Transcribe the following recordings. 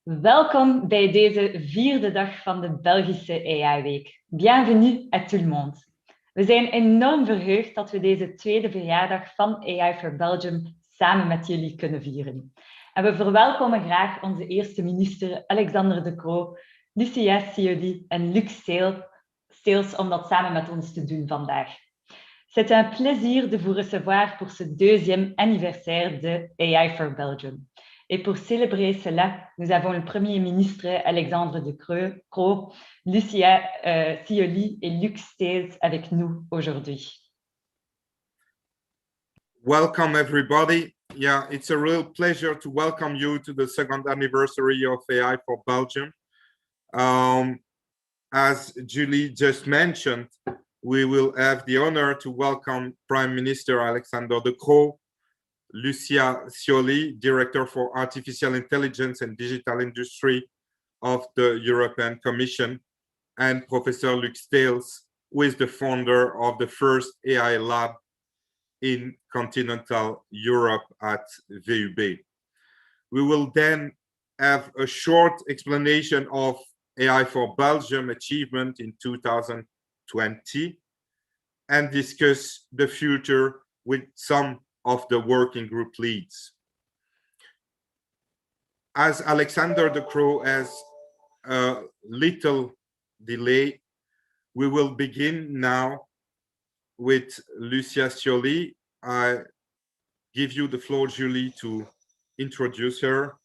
Welkom bij deze vierde dag van de Belgische AI-week. Bienvenue à tout le monde. We zijn enorm verheugd dat we deze tweede verjaardag van AI4Belgium samen met jullie kunnen vieren. En we verwelkomen graag onze eerste minister Alexander De Croo, Lucia Sioli en Luc Steels om dat samen met ons te doen vandaag. C'est un plaisir de vous recevoir pour ce deuxième anniversaire de AI4Belgium. Et pour célébrer cela, nous avons le Premier ministre Alexandre De Croo, Lucia Sioli et Luc Steels avec nous aujourd'hui. Welcome everybody. Yeah, it's a real pleasure to welcome you to the second anniversary of AI4Belgium. As Julie just mentioned, we will have the honor to welcome Prime Minister Alexander De Croo, Lucia Sioli, Director for Artificial Intelligence and Digital Industry of the European Commission, and Professor Luc Steels, who is the founder of the first AI lab in continental Europe at VUB. We will then have a short explanation of AI4Belgium achievement in 2020 and discuss the future with some of the working group leads. As Alexander De Croo has a little delay, we will begin now with Lucia Sioli. I give you the floor, Julie, to introduce her,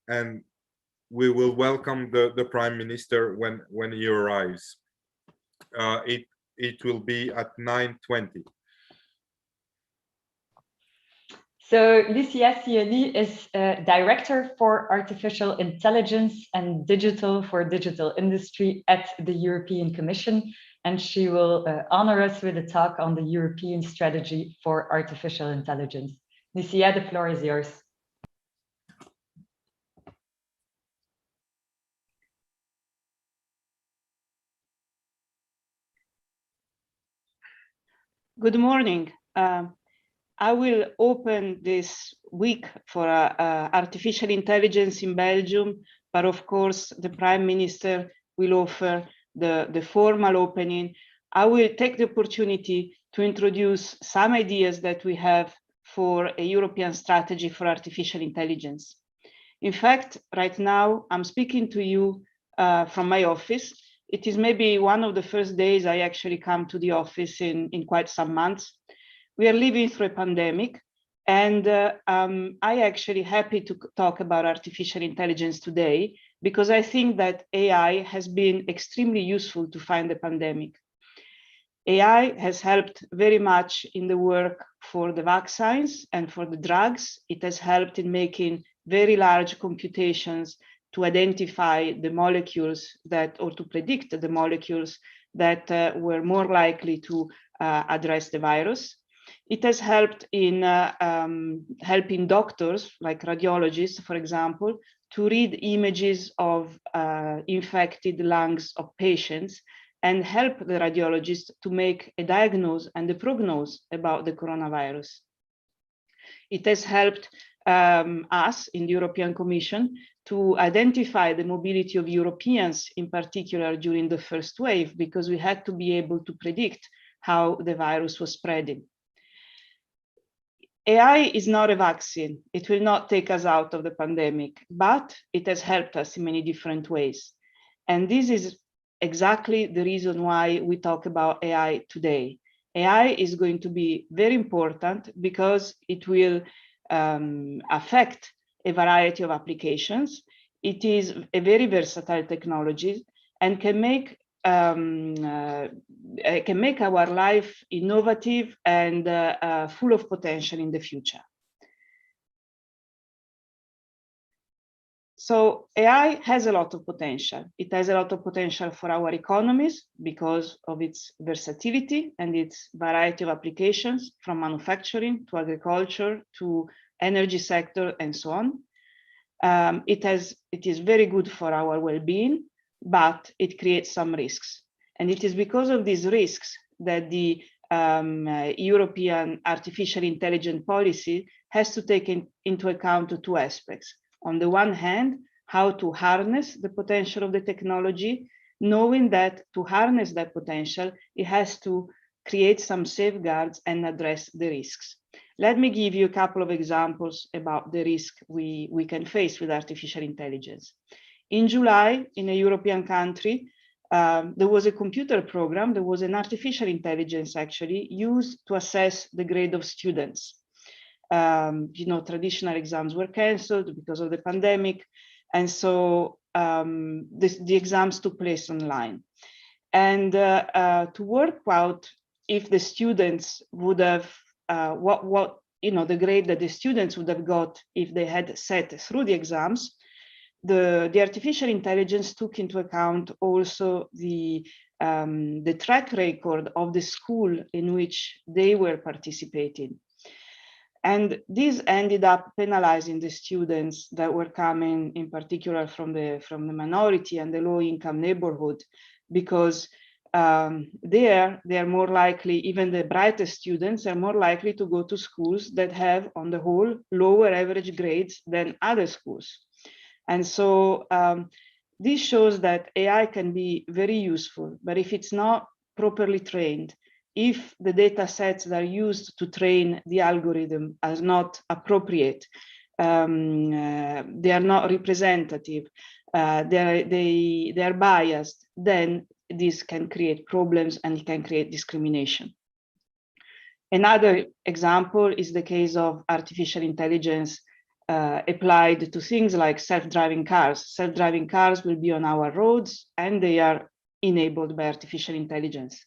and we will welcome the Prime Minister when he arrives. It will be at 9:20. So Lucia Sioli is Director for Artificial Intelligence and Digital for Digital Industry at the European Commission, and she will honor us with a talk on the European strategy for artificial intelligence. Lucia, the floor is yours. Good morning. I will open this week for artificial intelligence in Belgium, but of course the Prime Minister will offer the formal opening. I will take the opportunity to introduce some ideas that we have for a European strategy for artificial intelligence. In fact, right now I'm speaking to you from my office. It is maybe one of the first days I actually come to the office in quite some months. We are living through a pandemic, and I actually happy to talk about artificial intelligence today because I think that AI has been extremely useful to find the pandemic. AI has helped very much in the work for the vaccines and for the drugs. It has helped in making very large computations to identify the molecules that, or to predict the molecules that were more likely to address the virus. It has helped in helping doctors, like radiologists, for example, to read images of infected lungs of patients and help the radiologist to make a diagnosis and a prognosis about the coronavirus. It has helped us in the European Commission to identify the mobility of Europeans, in particular during the first wave, because we had to be able to predict how the virus was spreading. AI is not a vaccine. It will not take us out of the pandemic, but it has helped us in many different ways. And this is exactly the reason why we talk about AI today. AI is going to be very important because it will affect a variety of applications. It is a very versatile technology and can make our life innovative and full of potential in the future. So AI has a lot of potential. It has a lot of potential for our economies because of its versatility and its variety of applications, from manufacturing to agriculture to energy sector and so on. It is very good for our well-being, but it creates some risks. And it is because of these risks that the European artificial intelligence policy has to take into account two aspects. On the one hand, how to harness the potential of the technology, knowing that to harness that potential, it has to create some safeguards and address the risks. Let me give you a couple of examples about the risk we can face with artificial intelligence. In July, in a European country, there was a computer program, there was an artificial intelligence actually used to assess the grade of students. Traditional exams were canceled because of the pandemic. And so the exams took place online. And to work out if the students would have, the grade that the students would have got if they had sat through the exams, the artificial intelligence took into account also the track record of the school in which they were participating. And this ended up penalizing the students that were coming in particular from the minority and the low income neighborhood, because they're more likely, even the brightest students are more likely to go to schools that have on the whole lower average grades than other schools. And so this shows that AI can be very useful, but if it's not properly trained, if the data sets that are used to train the algorithm are not appropriate, they are not representative, they are biased, then this can create problems and it can create discrimination. Another example is the case of artificial intelligence applied to things like self-driving cars. Self-driving cars will be on our roads and they are enabled by artificial intelligence.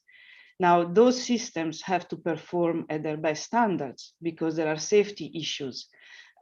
Now, those systems have to perform at their best standards because there are safety issues.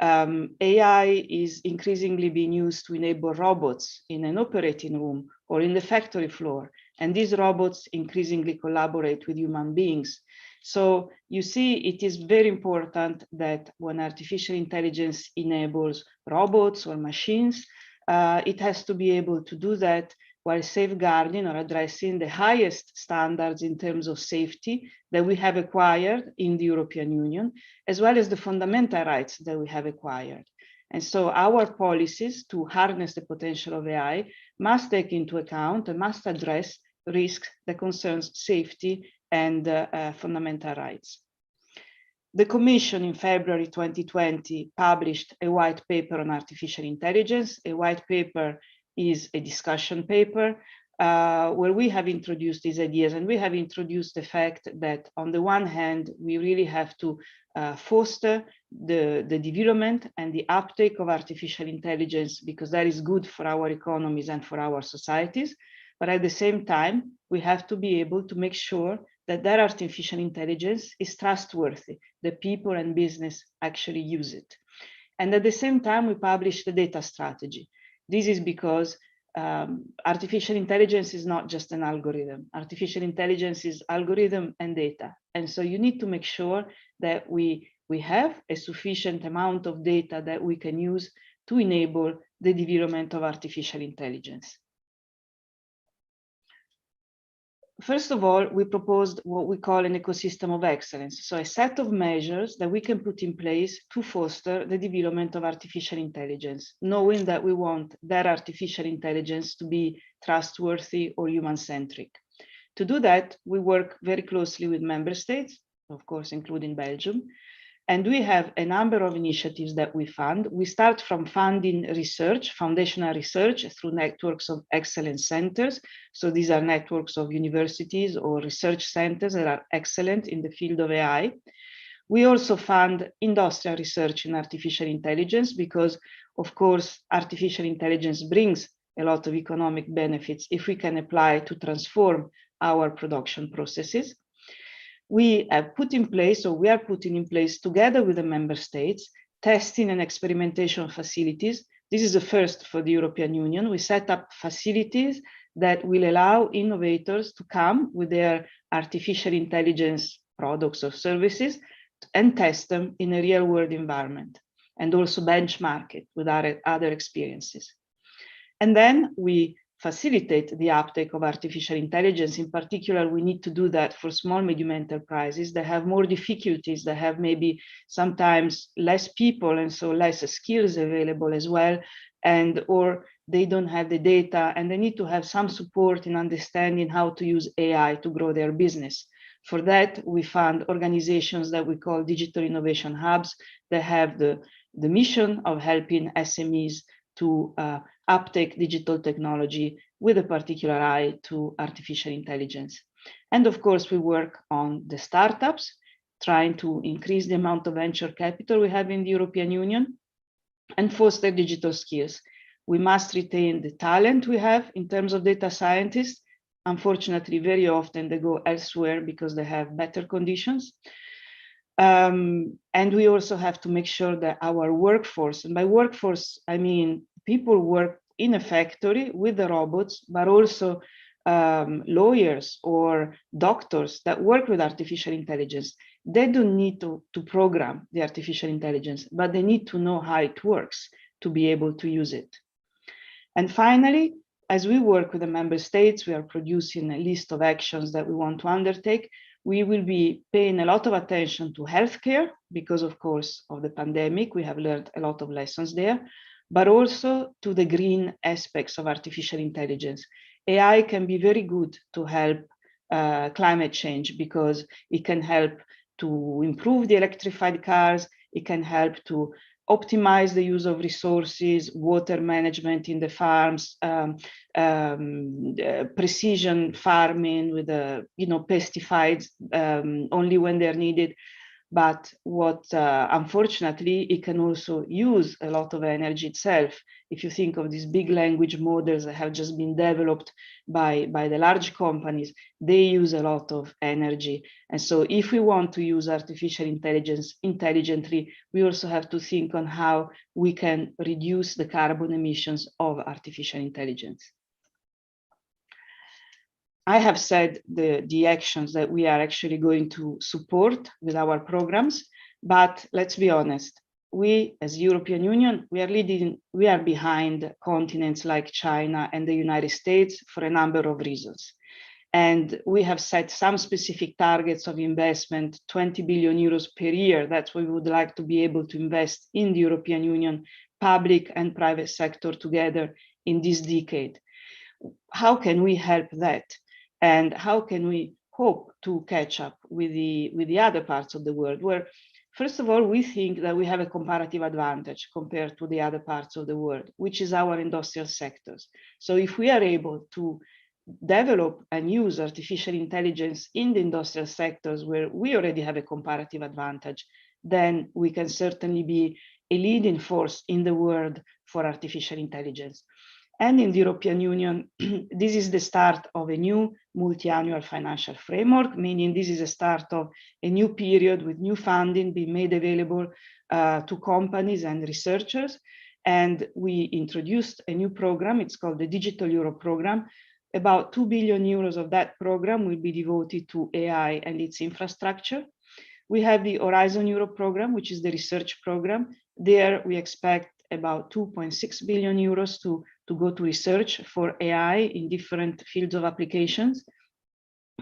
AI is increasingly being used to enable robots in an operating room or in the factory floor. And these robots increasingly collaborate with human beings. So you see, it is very important that when artificial intelligence enables robots or machines, it has to be able to do that while safeguarding or addressing the highest standards in terms of safety that we have acquired in the European Union, as well as the fundamental rights that we have acquired. And so our policies to harness the potential of AI must take into account and must address risks that concerns safety and fundamental rights. The Commission in February 2020 published a white paper on artificial intelligence. A white paper is a discussion paper where we have introduced these ideas, and we have introduced the fact that on the one hand, we really have to foster the development and the uptake of artificial intelligence because that is good for our economies and for our societies. But at the same time, we have to be able to make sure that that artificial intelligence is trustworthy, that people and business actually use it. And at the same time, we published the data strategy. This is because artificial intelligence is not just an algorithm. Artificial intelligence is algorithm and data. And so you need to make sure that we have a sufficient amount of data that we can use to enable the development of artificial intelligence. First of all, we proposed what we call an ecosystem of excellence. So a set of measures that we can put in place to foster the development of artificial intelligence, knowing that we want that artificial intelligence to be trustworthy or human-centric. To do that, we work very closely with member states, of course, including Belgium. And we have a number of initiatives that we fund. We start from funding research, foundational research through networks of excellence centers. So these are networks of universities or research centers that are excellent in the field of AI. We also fund industrial research in artificial intelligence because, of course, artificial intelligence brings a lot of economic benefits if we can apply to transform our production processes. We have put in place, or we are putting in place together with the member states, testing and experimentation facilities. This is the first for the European Union. We set up facilities that will allow innovators to come with their artificial intelligence products or services and test them in a real world environment and also benchmark it with other experiences. And then we facilitate the uptake of artificial intelligence. In particular, we need to do that for small, medium enterprises that have more difficulties, that have maybe sometimes less people and so less skills available as well, and or they don't have the data and they need to have some support in understanding how to use AI to grow their business. For that, we found organizations that we call digital innovation hubs that have the mission of helping SMEs to uptake digital technology with a particular eye to artificial intelligence. And of course, we work on the startups, trying to increase the amount of venture capital we have in the European Union and foster digital skills. We must retain the talent we have in terms of data scientists. Unfortunately, very often they go elsewhere because they have better conditions. And we also have to make sure that our workforce, and by workforce, I mean people work in a factory with the robots, but also lawyers or doctors that work with artificial intelligence. They don't need to program the artificial intelligence, but they need to know how it works to be able to use it. And finally, as we work with the member states, we are producing a list of actions that we want to undertake. We will be paying a lot of attention to healthcare because, of course, of the pandemic, we have learned a lot of lessons there, but also to the green aspects of artificial intelligence. AI can be very good to help climate change because it can help to improve the electrified cars, it can help to optimize the use of resources, water management in the farms, precision farming with pesticides only when they're needed. But what unfortunately, it can also use a lot of energy itself. If you think of these big language models that have just been developed by the large companies, they use a lot of energy. And so if we want to use artificial intelligence intelligently, we also have to think on how we can reduce the carbon emissions of artificial intelligence. I have said the actions that we are actually going to support with our programs, but let's be honest, we as European Union, we are behind continents like China and the United States for a number of reasons. And we have set some specific targets of investment, 20 billion euros per year. That's what we would like to be able to invest in the European Union, public and private sector together in this decade. How can we help that? And how can we hope to catch up with the other parts of the world where, first of all, we think that we have a comparative advantage compared to the other parts of the world, which is our industrial sectors. So if we are able to develop and use artificial intelligence in the industrial sectors where we already have a comparative advantage, then we can certainly be a leading force in the world for artificial intelligence. And in the European Union, this is the start of a new multi-annual financial framework, meaning this is a start of a new period with new funding being made available to companies and researchers. And we introduced a new program, it's called the Digital Euro Program. About 2 billion euros of that program will be devoted to AI and its infrastructure. We have the Horizon Europe program, which is the research program. There we expect about 2.6 billion euros to go to research for AI in different fields of applications.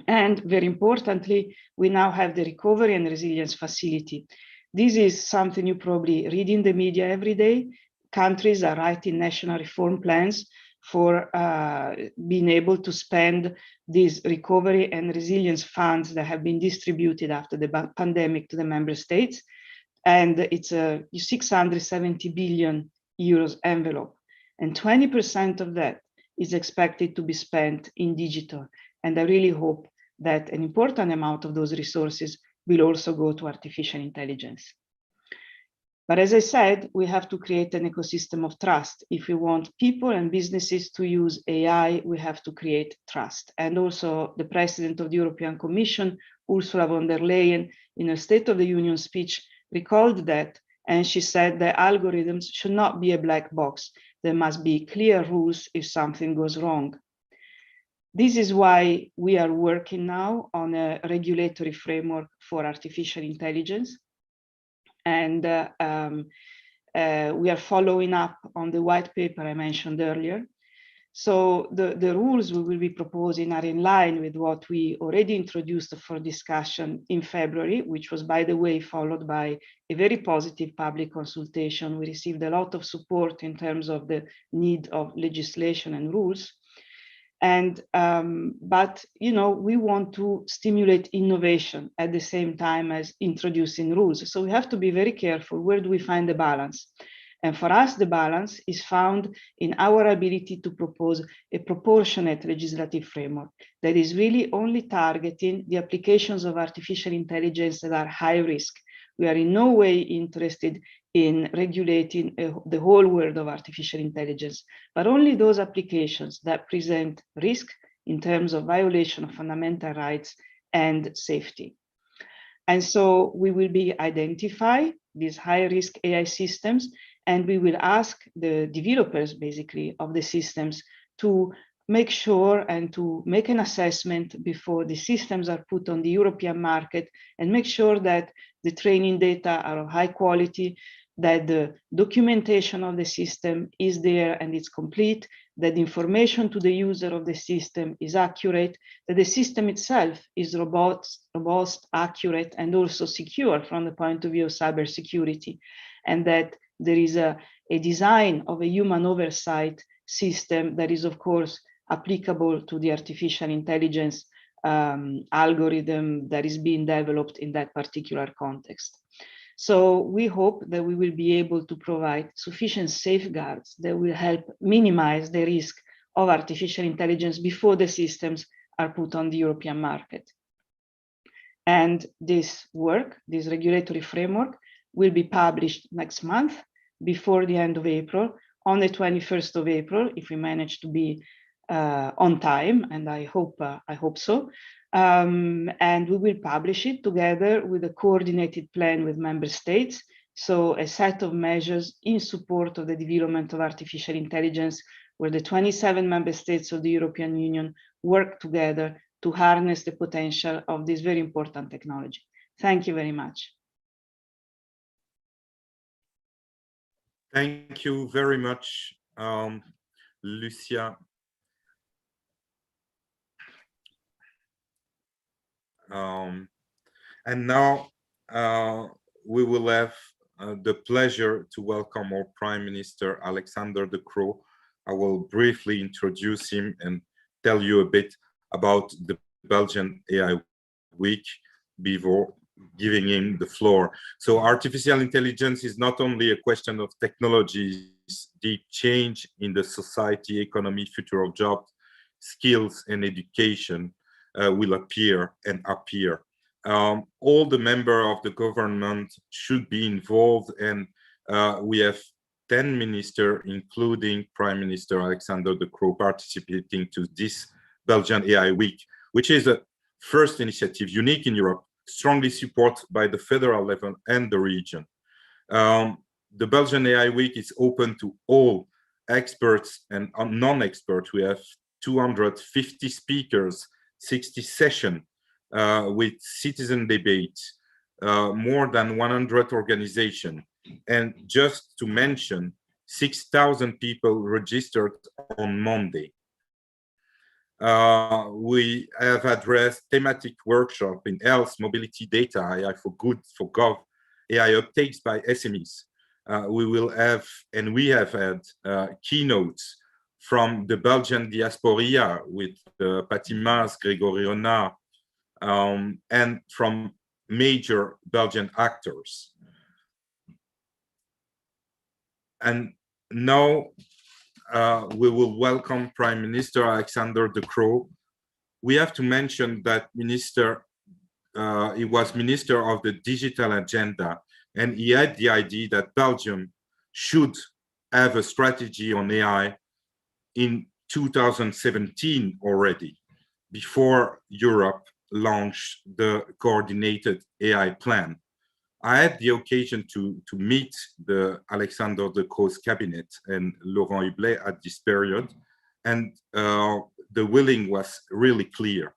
And very importantly, we now have the Recovery and Resilience Facility. This is something you probably read in the media every day. Countries are writing national reform plans for being able to spend these recovery and resilience funds that have been distributed after the pandemic to the member states. And it's a 670 billion euros envelope. And 20% of that is expected to be spent in digital. And I really hope that an important amount of those resources will also go to artificial intelligence. But as I said, we have to create an ecosystem of trust. If we want people and businesses to use AI, we have to create trust. And also the President of the European Commission, Ursula von der Leyen, in her State of the Union speech, recalled that, and she said that algorithms should not be a black box. There must be clear rules if something goes wrong. This is why we are working now on a regulatory framework for artificial intelligence. And we are following up on the white paper I mentioned earlier. So the rules we will be proposing are in line with what we already introduced for discussion in February, which was, by the way, followed by a very positive public consultation. We received a lot of support in terms of the need of legislation and rules. And but we want to stimulate innovation at the same time as introducing rules. So we have to be very careful. Where do we find the balance? And for us, the balance is found in our ability to propose a proportionate legislative framework that is really only targeting the applications of artificial intelligence that are high risk. We are in no way interested in regulating the whole world of artificial intelligence, but only those applications that present risk in terms of violation of fundamental rights and safety. And so we will be identify these high-risk AI systems, and we will ask the developers, basically, of the systems to make sure and to make an assessment before the systems are put on the European market, and make sure that the training data are of high quality, that the documentation of the system is there and it's complete, that the information to the user of the system is accurate, that the system itself is robust, accurate, and also secure from the point of view of cybersecurity, and that there is a design of a human oversight system that is, of course, applicable to the artificial intelligence algorithm that is being developed in that particular context. So we hope that we will be able to provide sufficient safeguards that will help minimize the risk of artificial intelligence before the systems are put on the European market. And this work, this regulatory framework, will be published next month before the end of April, on the 21st of April, if we manage to be on time, and I hope so. And we will publish it together with a coordinated plan with member states. So a set of measures in support of the development of artificial intelligence, where the 27 member states of the European Union work together to harness the potential of this very important technology. Thank you very much. Thank you very much, Lucia. And now we will have the pleasure to welcome our Prime Minister, Alexander De Croo. I will briefly introduce him and tell you a bit about the Belgian AI Week before giving him the floor. So artificial intelligence is not only a question of technologies, deep change in the society, economy, future of jobs, skills, and education will appear and appear. All the members of the government should be involved, and we have 10 ministers, including Prime Minister Alexander De Croo, participating to this Belgian AI Week, which is a first initiative unique in Europe, strongly supported by the federal level and the region. The Belgian AI Week is open to all experts and non-experts. We have 250 speakers, 60 sessions with citizen debates, more than 100 organizations. And just to mention, 6,000 people registered on Monday. We have addressed thematic workshop in health, mobility, data, AI for good, for gov, AI uptakes by SMEs. We will have, and we have had keynotes from the Belgian diaspora with Patty Mas, Grégory Renard, and from major Belgian actors. And now we will welcome Prime Minister Alexander De Croo. We have to mention that he was Minister of the Digital Agenda, and he had the idea that Belgium should have a strategy on AI in 2017 already, before Europe launched the coordinated AI plan. I had the occasion to meet the Alexander De Croo's cabinet and Laurent Hublet at this period, and the willing was really clear.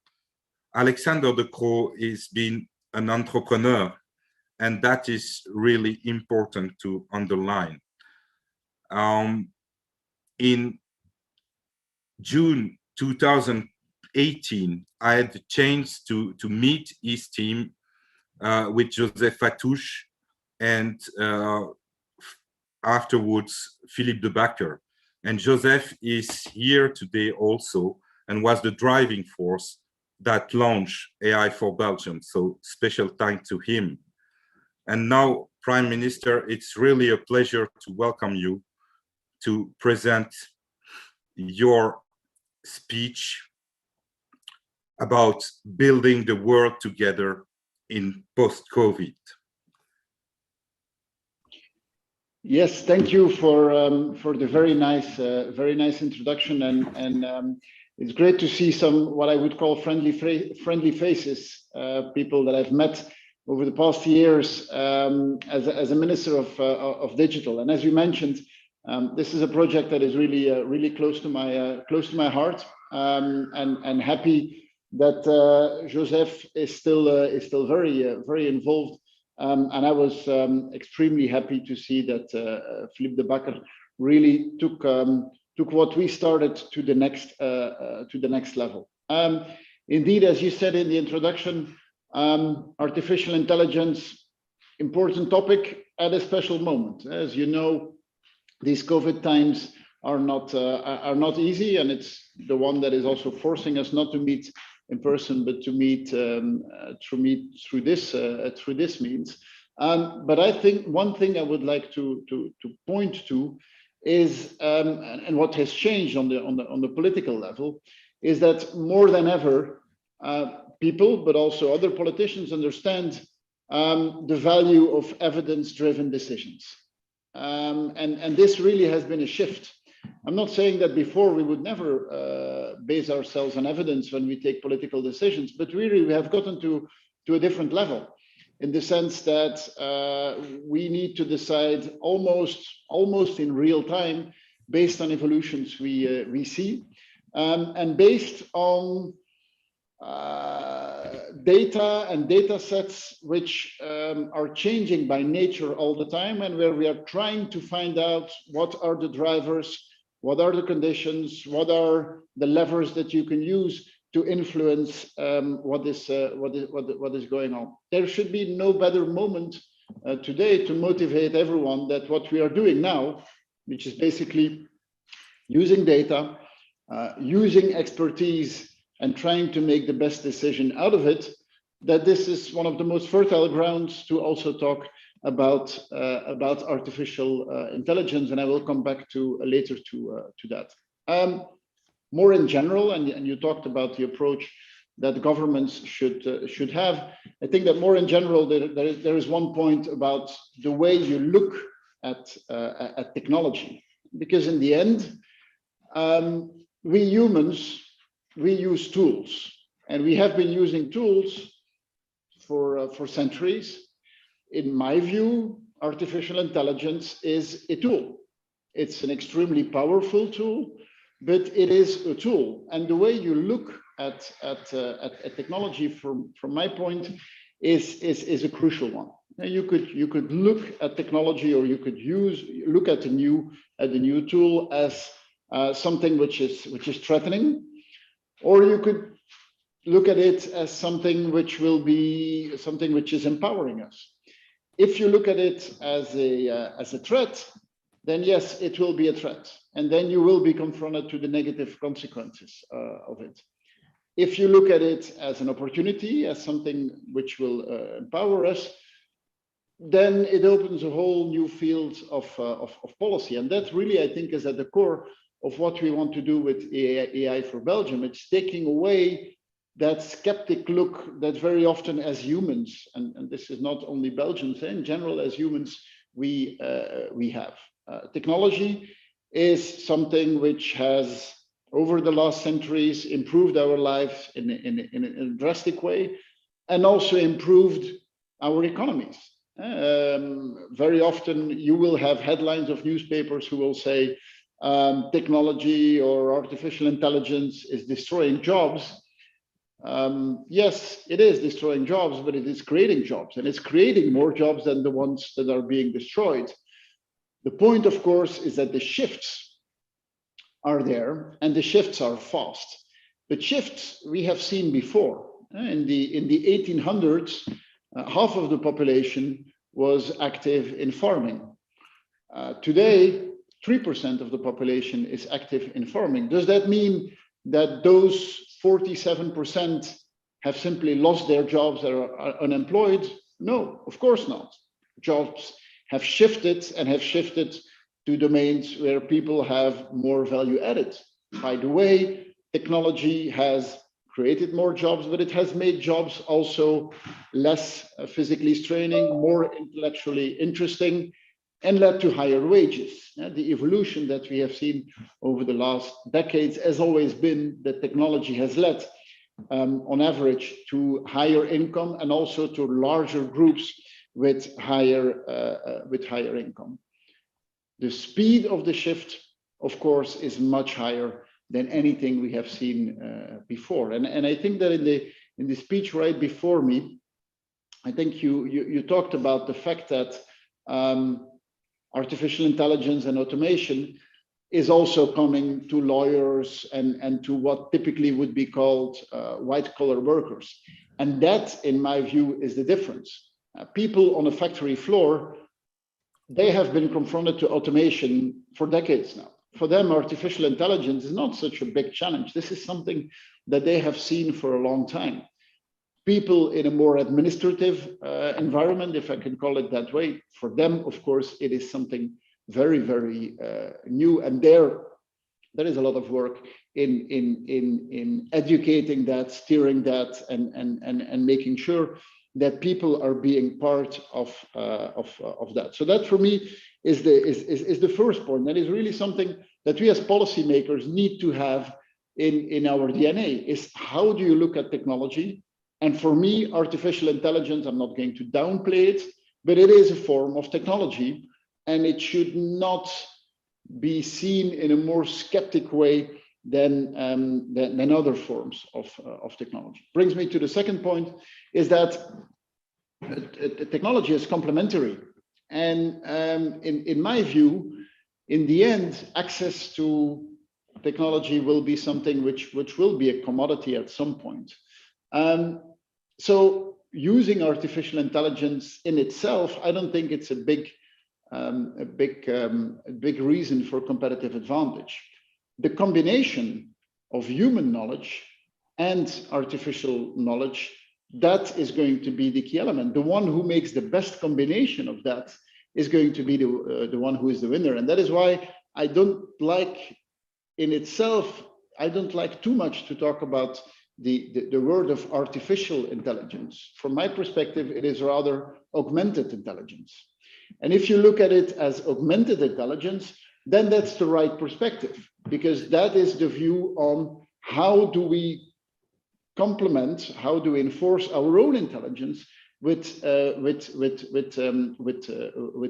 Alexander De Croo is being an entrepreneur, and that is really important to underline. In June 2018, I had the chance to meet his team with Joseph Fatouche and afterwards Philippe de Backer. And Joseph is here today also and was the driving force that launched AI4Belgium. So special thanks to him. And now, Prime Minister, it's really a pleasure to welcome you to present your speech about building the world together in post-COVID. Yes, thank you for the very nice introduction, and it's great to see some what I would call friendly faces, people that I've met over the past years as a minister of digital. And as you mentioned, this is a project that is really close to my heart, and happy that Joseph is still very involved. And I was extremely happy to see that Philippe de Backer really took what we started to the next level. Indeed, as you said in the introduction, artificial intelligence, important topic at a special moment. As you know, these COVID times are not easy, and it's the one that is also forcing us not to meet in person, but to meet through this means. But I think one thing I would like to point to is, and what has changed on the political level, is that more than ever, people, but also other politicians, understand the value of evidence-driven decisions, and this really has been a shift. I'm not saying that before we would never base ourselves on evidence when we take political decisions, but really we have gotten to a different level, in the sense that we need to decide almost in real time, based on evolutions we see, and based on data and data sets which are changing by nature all the time, and where we are trying to find out what are the drivers, what are the conditions, what are the levers that you can use to influence what is going on. There should be no better moment today to motivate everyone that what we are doing now, which is basically using data, using expertise, and trying to make the best decision out of it, that this is one of the most fertile grounds to also talk about artificial intelligence, and I will come back to later to that. More in general, and you talked about the approach that governments should have. I think that more in general, there is one point about the way you look at technology, because in the end, we humans, we use tools, and we have been using tools for centuries. In my view, artificial intelligence is a tool. It's an extremely powerful tool, but it is a tool. And the way you look at technology, from my point, is a crucial one. Now, you could look at technology, or you could look at the new tool as something which is threatening, or you could look at it as something which is empowering us. If you look at it as a threat, then yes, it will be a threat, and then you will be confronted to the negative consequences of it. If you look at it as an opportunity, as something which will empower us, then it opens a whole new field of policy, and that really, I think, is at the core of what we want to do with AI4Belgium. It's taking away that skeptic look that very often as humans, and this is not only Belgians, in general as humans, we have. Technology is something which has, over the last centuries, improved our lives in a drastic way, and also improved our economies. Very often you will have headlines of newspapers who will say technology or artificial intelligence is destroying jobs. Yes, it is destroying jobs, but it is creating jobs, and it's creating more jobs than the ones that are being destroyed. The point, of course, is that the shifts are there, and the shifts are fast. But shifts we have seen before. In the 1800s, half of the population was active in farming. Today, 3% of the population is active in farming. Does that mean that those 47% have simply lost their jobs or are unemployed? No, of course not. Jobs have shifted and have shifted to domains where people have more value added. By the way, technology has created more jobs, but it has made jobs also less physically straining, more intellectually interesting, and led to higher wages. The evolution that we have seen over the last decades has always been that technology has led, on average, to higher income and also to larger groups with higher income. The speed of the shift, of course, is much higher than anything we have seen before. And I think that in the speech right before me, I think you talked about the fact that artificial intelligence and automation is also coming to lawyers and to what typically would be called white-collar workers. And that, in my view, is the difference. People on a factory floor, they have been confronted to automation for decades now. For them, artificial intelligence is not such a big challenge. This is something that they have seen for a long time. People in a more administrative environment, if I can call it that way, for them, of course, it is something very, very new. And there is a lot of work in educating that, steering that, and making sure that people are being part of that. So that, for me, is the first point. That is really something that we as policymakers need to have in our DNA, is how do you look at technology? And for me, artificial intelligence, I'm not going to downplay it, but it is a form of technology, and it should not be seen in a more skeptic way than other forms of technology. Brings me to the second point, is that technology is complementary. And in my view, in the end, access to technology will be something which will be a commodity at some point. So using artificial intelligence in itself, I don't think it's a big reason for competitive advantage. The combination of human knowledge and artificial knowledge, that is going to be the key element. The one who makes the best combination of that is going to be the one who is the winner. And that is why I don't like in itself, I don't like too much to talk about the word of artificial intelligence. From my perspective, it is rather augmented intelligence. And if you look at it as augmented intelligence, then that's the right perspective, because that is the view on how do we complement, how do we enforce our own intelligence with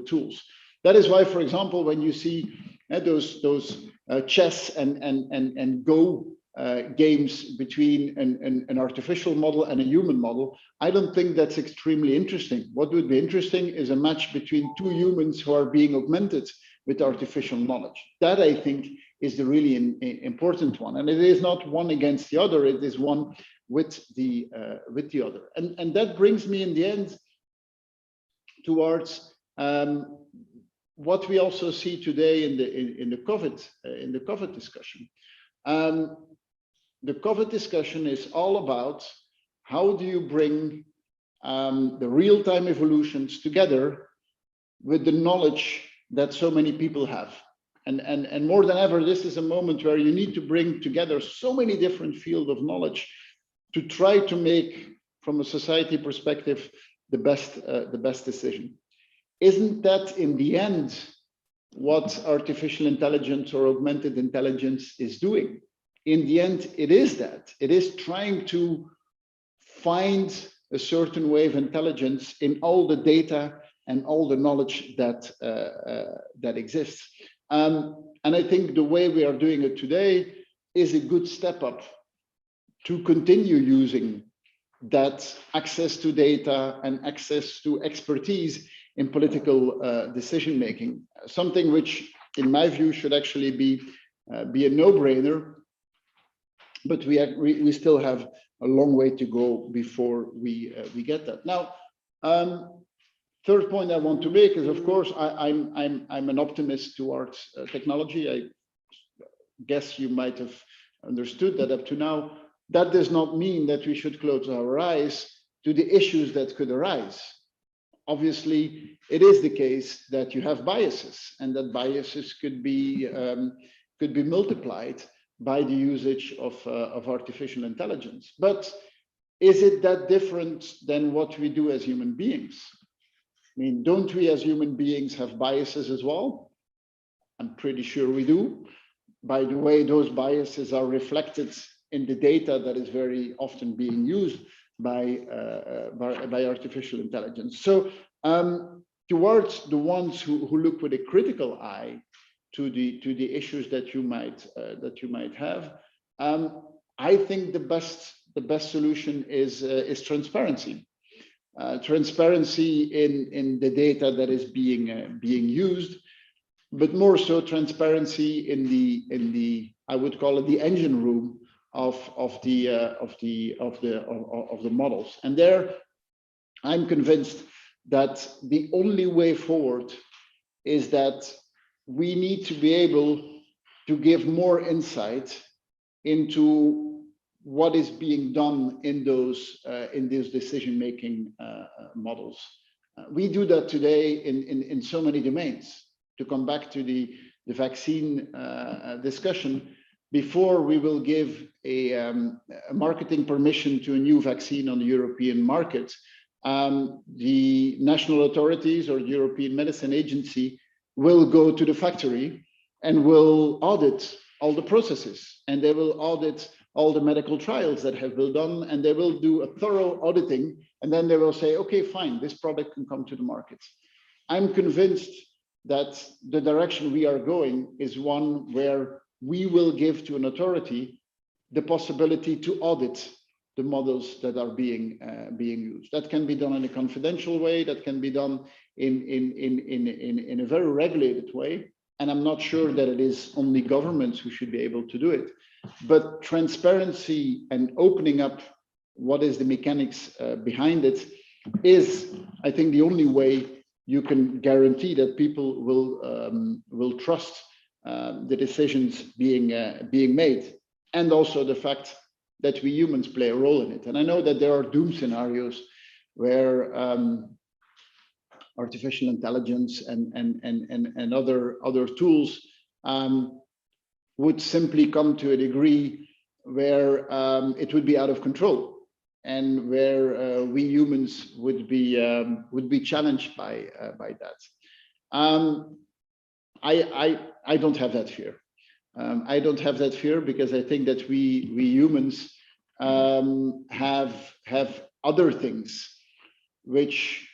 tools. That is why, for example, when you see those chess and Go games between an artificial model and a human model, I don't think that's extremely interesting. What would be interesting is a match between two humans who are being augmented with artificial knowledge. That, I think, is the really important one. And it is not one against the other, it is one with the other. And that brings me in the end towards what we also see today in the COVID discussion. The COVID discussion is all about how do you bring the real-time evolutions together with the knowledge that so many people have. And more than ever, this is a moment where you need to bring together so many different fields of knowledge to try to make, from a society perspective, the best decision. Isn't that, in the end, what artificial intelligence or augmented intelligence is doing? In the end, it is that. It is trying to find a certain way of intelligence in all the data and all the knowledge that exists. And I think the way we are doing it today is a good step up to continue using that access to data and access to expertise in political decision making, something which, in my view, should actually be be a no-brainer, but we still have a long way to go before we get that. Now, third point I want to make is, of course, I'm an optimist towards technology. I guess you might have understood that up to now. That does not mean that we should close our eyes to the issues that could arise. Obviously, it is the case that you have biases, and that biases could be multiplied by the usage of artificial intelligence. But is it that different than what we do as human beings? I mean, don't we as human beings have biases as well? I'm pretty sure we do. By the way, those biases are reflected in the data that is very often being used by artificial intelligence. So towards the ones who look with a critical eye to the issues that you might have, I think the best solution is transparency. Transparency in the data that is being used, but more so transparency in the I would call it the engine room of the models. And there, I'm convinced that the only way forward is that we need to be able to give more insight into what is being done in those decision-making models. We do that today in so many domains. To come back to the vaccine discussion, before we will give a marketing permission to a new vaccine on the European market, the national authorities or the European Medicine Agency will go to the factory and will audit all the processes, and they will audit all the medical trials that have been done, and they will do a thorough auditing, and then they will say, okay, fine, this product can come to the market. I'm convinced that the direction we are going is one where we will give to an authority the possibility to audit the models that are being used. That can be done in a confidential way, that can be done in a very regulated way. And I'm not sure that it is only governments who should be able to do it. But transparency and opening up what is the mechanics behind it is, I think, the only way you can guarantee that people will trust the decisions being made, and also the fact that we humans play a role in it. And I know that there are doom scenarios where artificial intelligence and other tools would simply come to a degree where it would be out of control, and where we humans would be challenged by that. I don't have that fear. I don't have that fear because I think that we humans have other things which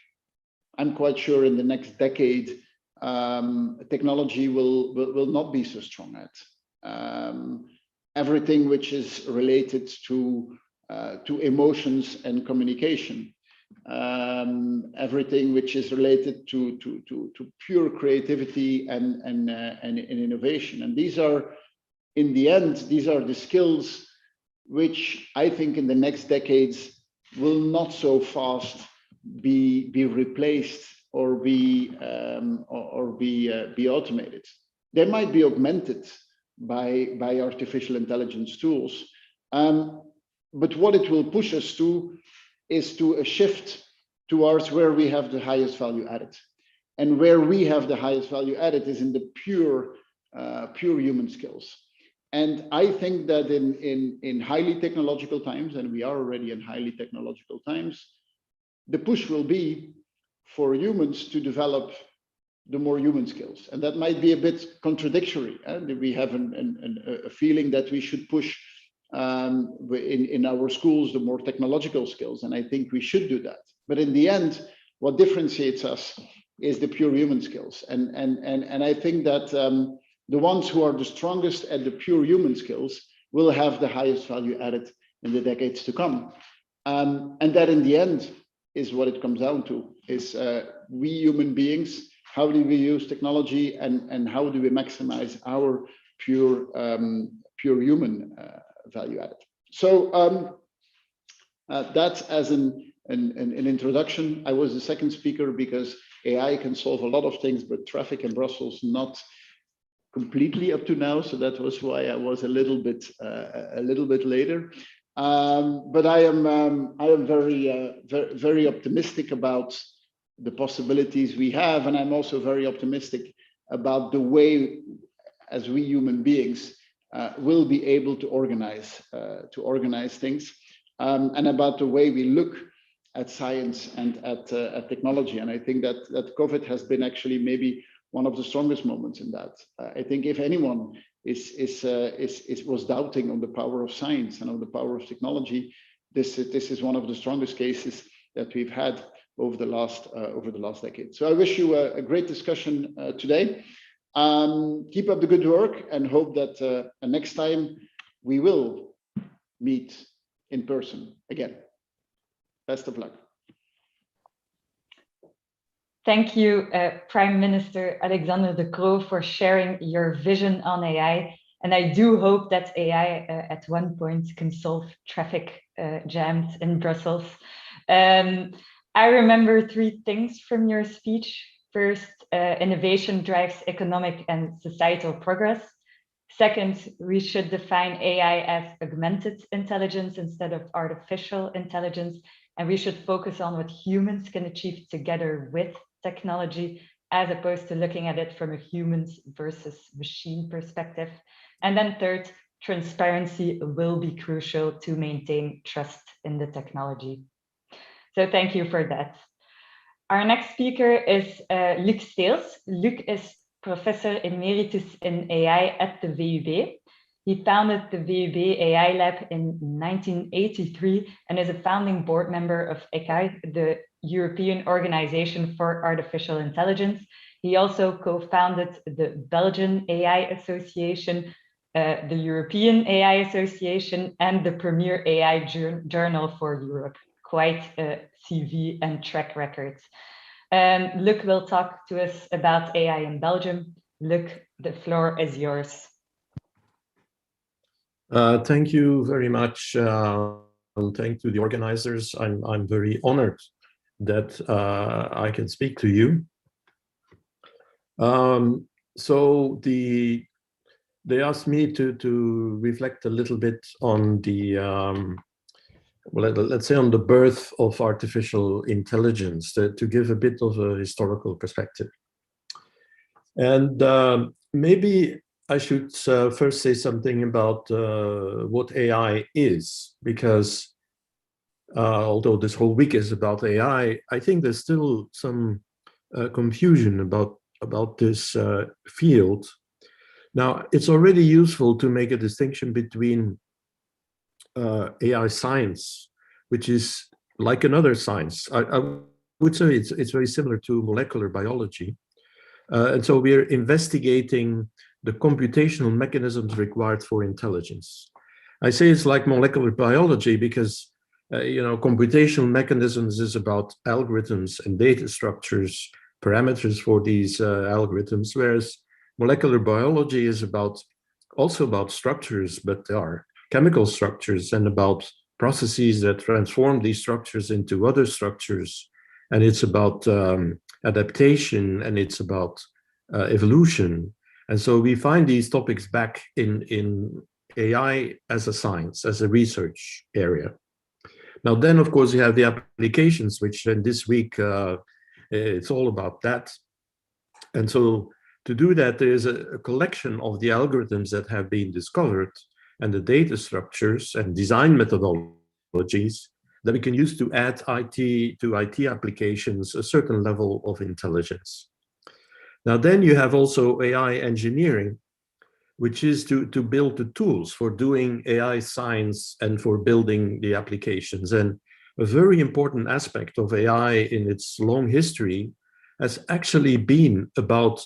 I'm quite sure in the next decade technology will not be so strong at. Everything which is related to emotions and communication, everything which is related to pure creativity and innovation. And these are, in the end, these are the skills which I think in the next decades will not so fast be replaced or be automated. They might be augmented by artificial intelligence tools. But what it will push us to is to a shift towards where we have the highest value added. And where we have the highest value added is in the pure human skills. And I think that in highly technological times, and we are already in highly technological times, the push will be for humans to develop the more human skills. And that might be a bit contradictory. We have a feeling that we should push in our schools the more technological skills, and I think we should do that. But in the end, what differentiates us is the pure human skills, and I think that the ones who are the strongest at the pure human skills will have the highest value added in the decades to come, and that in the end is what it comes down to, is we human beings, how do we use technology, and how do we maximize our pure human value added. So that's as an introduction. I was the second speaker because AI can solve a lot of things, but traffic in Brussels not completely up to now. So that was why I was a little bit later. But I am very optimistic about the possibilities we have, and I'm also very optimistic about the way, as we human beings will be able to organize things, and about the way we look at science and at technology. And I think that COVID has been actually maybe one of the strongest moments in that. I think if anyone was doubting on the power of science and on the power of technology, this is one of the strongest cases that we've had over the last decade. So I wish you a great discussion today. Keep up the good work, and hope that next time we will meet in person again. Best of luck. Thank you, Prime Minister Alexander De Croo, for sharing your vision on AI. And I do hope that AI at one point can solve traffic jams in Brussels. I remember 3 things from your speech. First, innovation drives economic and societal progress. Second, we should define AI as augmented intelligence instead of artificial intelligence. And we should focus on what humans can achieve together with technology, as opposed to looking at it from a humans versus machine perspective. And then third, transparency will be crucial to maintain trust in the technology. So thank you for that. Our next speaker is Luc Steels. Luc is Professor Emeritus in AI at the VUB. He founded the VUB AI Lab in 1983 and is a founding board member of ECAI, the European Organization for Artificial Intelligence. He also co-founded the Belgian AI Association, the European AI Association, and the premier AI journal for Europe. Quite a CV and track record. Luc will talk to us about AI in Belgium. Luc, the floor is yours. Thank you very much. Thank to the organizers. I'm very honored that I can speak to you. So they asked me to reflect a little bit on the well, let's say on the birth of artificial intelligence, to give a bit of a historical perspective. And maybe I should first say something about what AI is, because although this whole week is about AI, I think there's still some confusion about this field. Now, it's already useful to make a distinction between AI science, which is like another science. I would say it's very similar to molecular biology. And so we're investigating the computational mechanisms required for intelligence. I say it's like molecular biology because, you know, computational mechanisms is about algorithms and data structures, parameters for these algorithms, whereas molecular biology is also about structures, but there are chemical structures and about processes that transform these structures into other structures. And it's about adaptation, and it's about evolution. And so we find these topics back in AI as a science, as a research area. Now then, of course, you have the applications, which in this week, it's all about that. And so to do that, there is a collection of the algorithms that have been discovered and the data structures and design methodologies that we can use to add to IT applications a certain level of intelligence. Now then you have also AI engineering, which is to build the tools for doing AI science and for building the applications. And a very important aspect of AI in its long history has actually been about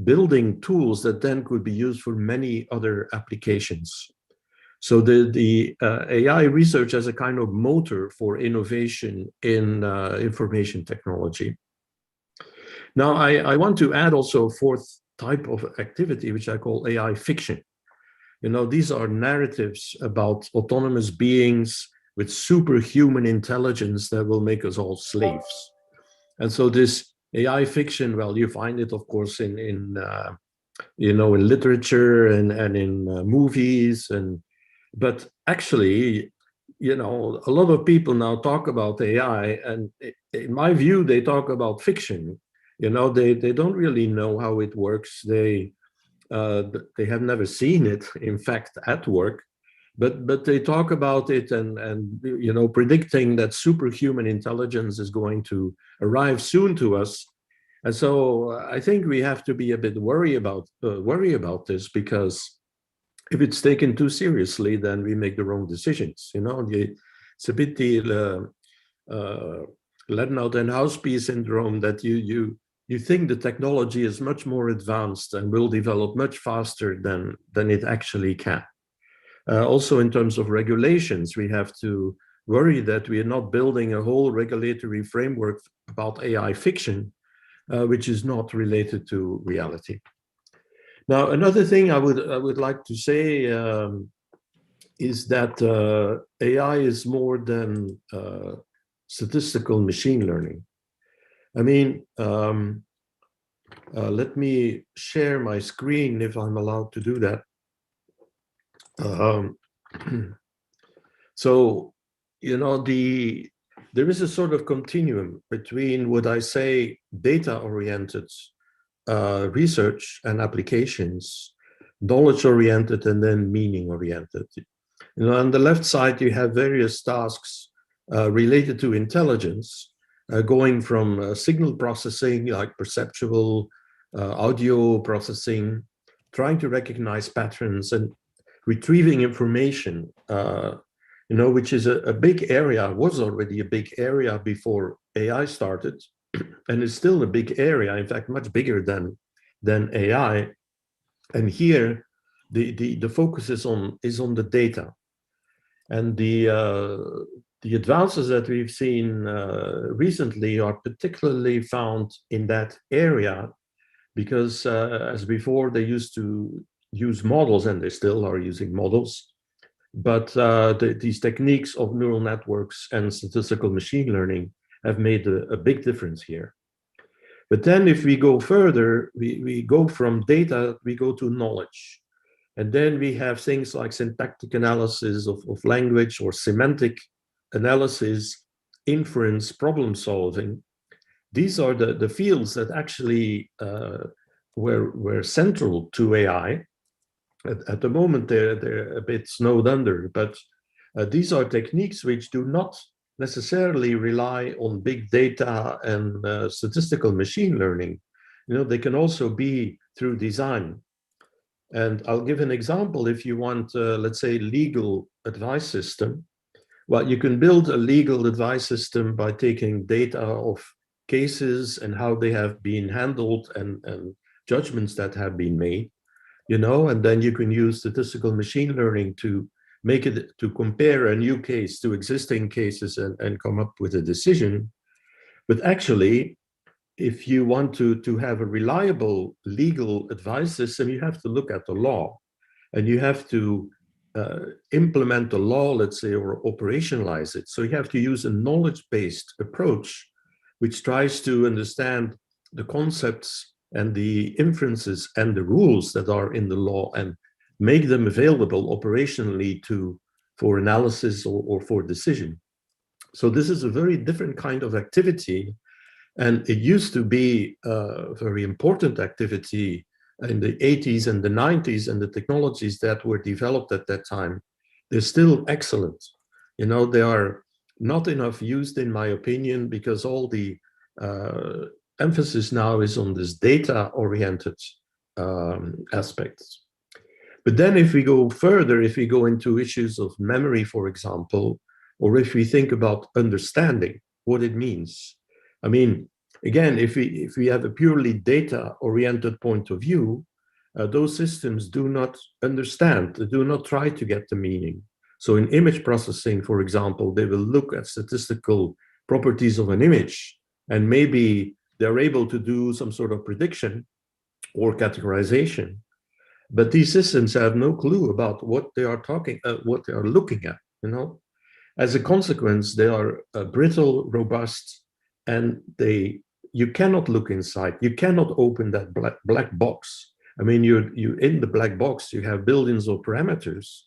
building tools that then could be used for many other applications. So the AI research as a kind of motor for innovation in information technology. Now, I want to add also a fourth type of activity which I call AI fiction. You know, these are narratives about autonomous beings with superhuman intelligence that will make us all slaves. And so this AI fiction, well, you find it, of course, in literature and in movies, but actually, you know, a lot of people now talk about AI, and in my view, they talk about fiction. You know, they don't really know how it works. They have never seen it, in fact, at work, but they talk about it and you know, predicting that superhuman intelligence is going to arrive soon to us. And so I think we have to be a bit worry about this, because if it's taken too seriously, then we make the wrong decisions. You know, it's a bit the Lednout and Houseby syndrome, that you think the technology is much more advanced and will develop much faster than it actually can. Also, in terms of regulations, we have to worry that we are not building a whole regulatory framework about AI fiction, which is not related to reality. Now, another thing I would like to say is that AI is more than statistical machine learning. I mean, let me share my screen if I'm allowed to do that. So, you know, there is a sort of continuum between what I say data-oriented research and applications, knowledge-oriented, and then meaning-oriented. You know, on the left side, you have various tasks related to intelligence, going from signal processing, like perceptual, audio processing, trying to recognize patterns and retrieving information, you know, which is a big area, was already a big area before AI started, and is still a big area, in fact, much bigger than AI. And here, the focus is on the data. And the advances that we've seen recently are particularly found in that area, because as before, they used to use models, and they still are using models. But these techniques of neural networks and statistical machine learning have made a big difference here. But then if we go further, we go from data, we go to knowledge. And then we have things like syntactic analysis of language, or semantic analysis, inference, problem solving. These are the fields that actually were central to AI. At the moment, they're a bit snowed under, but these are techniques which do not necessarily rely on big data and statistical machine learning. You know, they can also be through design. And I'll give an example. If you want, let's say, legal advice system, well, you can build a legal advice system by taking data of cases and how they have been handled and judgments that have been made, you know, and then you can use statistical machine learning to make it, to compare a new case to existing cases and come up with a decision. But actually, if you want to have a reliable legal advice system, you have to look at the law, and you have to implement the law, let's say, or operationalize it. So you have to use a knowledge-based approach, which tries to understand the concepts and the inferences and the rules that are in the law and make them available operationally for analysis or for decision. So this is a very different kind of activity. And it used to be a very important activity in the 80s and the 90s, and the technologies that were developed at that time, they're still excellent. You know, they are not enough used, in my opinion, because all the emphasis now is on this data-oriented aspects. But then if we go further, if we go into issues of memory, for example, or if we think about understanding what it means. I mean, again, if we have a purely data-oriented point of view, those systems do not understand, they do not try to get the meaning. So in image processing, for example, they will look at statistical properties of an image, and maybe they're able to do some sort of prediction, or categorization. But these systems have no clue about what they are what they are looking at, you know. As a consequence, they are brittle, robust, and you cannot look inside. You cannot open that black box. I mean, you in the black box, you have billions of parameters,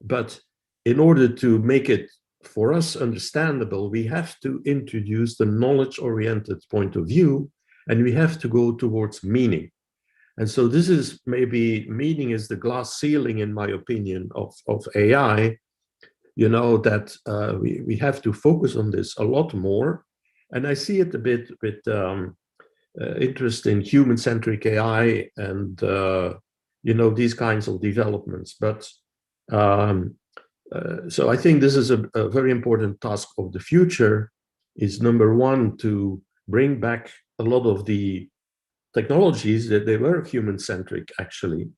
but in order to make it for us understandable, we have to introduce the knowledge-oriented point of view, and we have to go towards meaning. And so this is maybe, meaning is the glass ceiling, in my opinion, of AI, you know, that we have to focus on this a lot more. And I see it a bit with interest in human-centric AI and, you know, these kinds of developments. But so I think this is a very important task of the future, is number one, to bring back a lot of the technologies that they were human-centric, actually,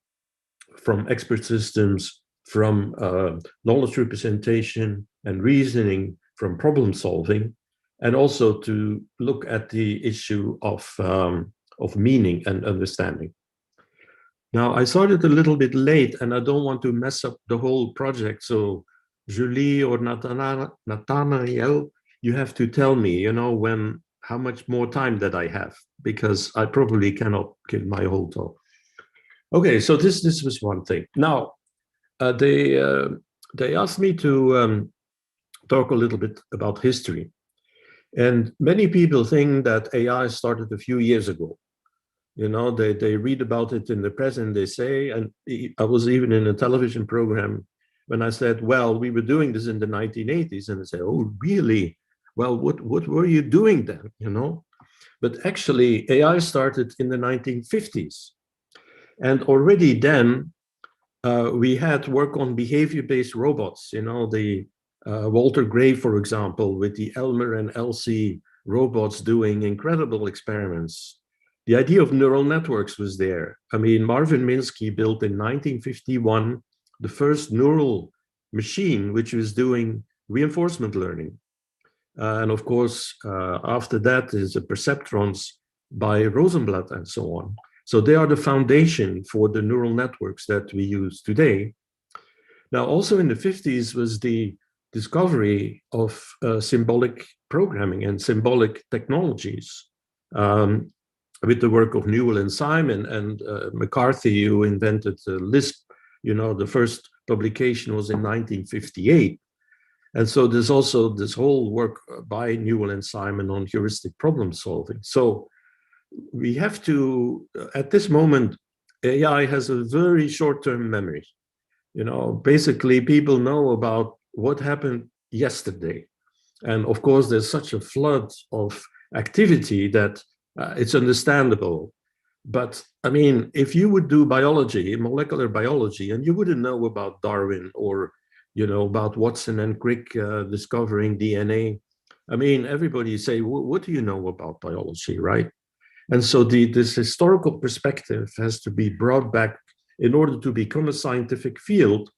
from expert systems, from knowledge representation and reasoning, from problem solving, and also to look at the issue of meaning and understanding. Now, I started a little bit late, and I don't want to mess up the whole project. So, Julie or Nathanael, you have to tell me, you know, how much more time that I have, because I probably cannot give my whole talk. Okay, so this was one thing. Now, they asked me to talk a little bit about history. And many people think that AI started a few years ago. You know, they read about it in the press and they say, and I was even in a television program when I said, well, we were doing this in the 1980s. And they say, oh, really? Well, what were you doing then, you know? But actually, AI started in the 1950s. And already then, we had work on behavior-based robots, you know, the Walter Gray, for example, with the Elmer and Elsie robots doing incredible experiments. The idea of neural networks was there. I mean, Marvin Minsky built in 1951 the first neural machine, which was doing reinforcement learning. And of course, after that is the perceptrons by Rosenblatt and so on. So they are the foundation for the neural networks that we use today. Now, also in the 50s was the discovery of symbolic programming and symbolic technologies. With the work of Newell and Simon and McCarthy, who invented Lisp, you know, the first publication was in 1958. And so there's also this whole work by Newell and Simon on heuristic problem solving. So we have to, at this moment, AI has a very short-term memory. You know, basically people know about what happened yesterday. And of course, there's such a flood of activity that it's understandable. But I mean, if you would do biology, molecular biology, and you wouldn't know about Darwin or, you know, about Watson and Crick discovering DNA, I mean, everybody say, what do you know about biology, right? And so this historical perspective has to be brought back in order to become a scientific field.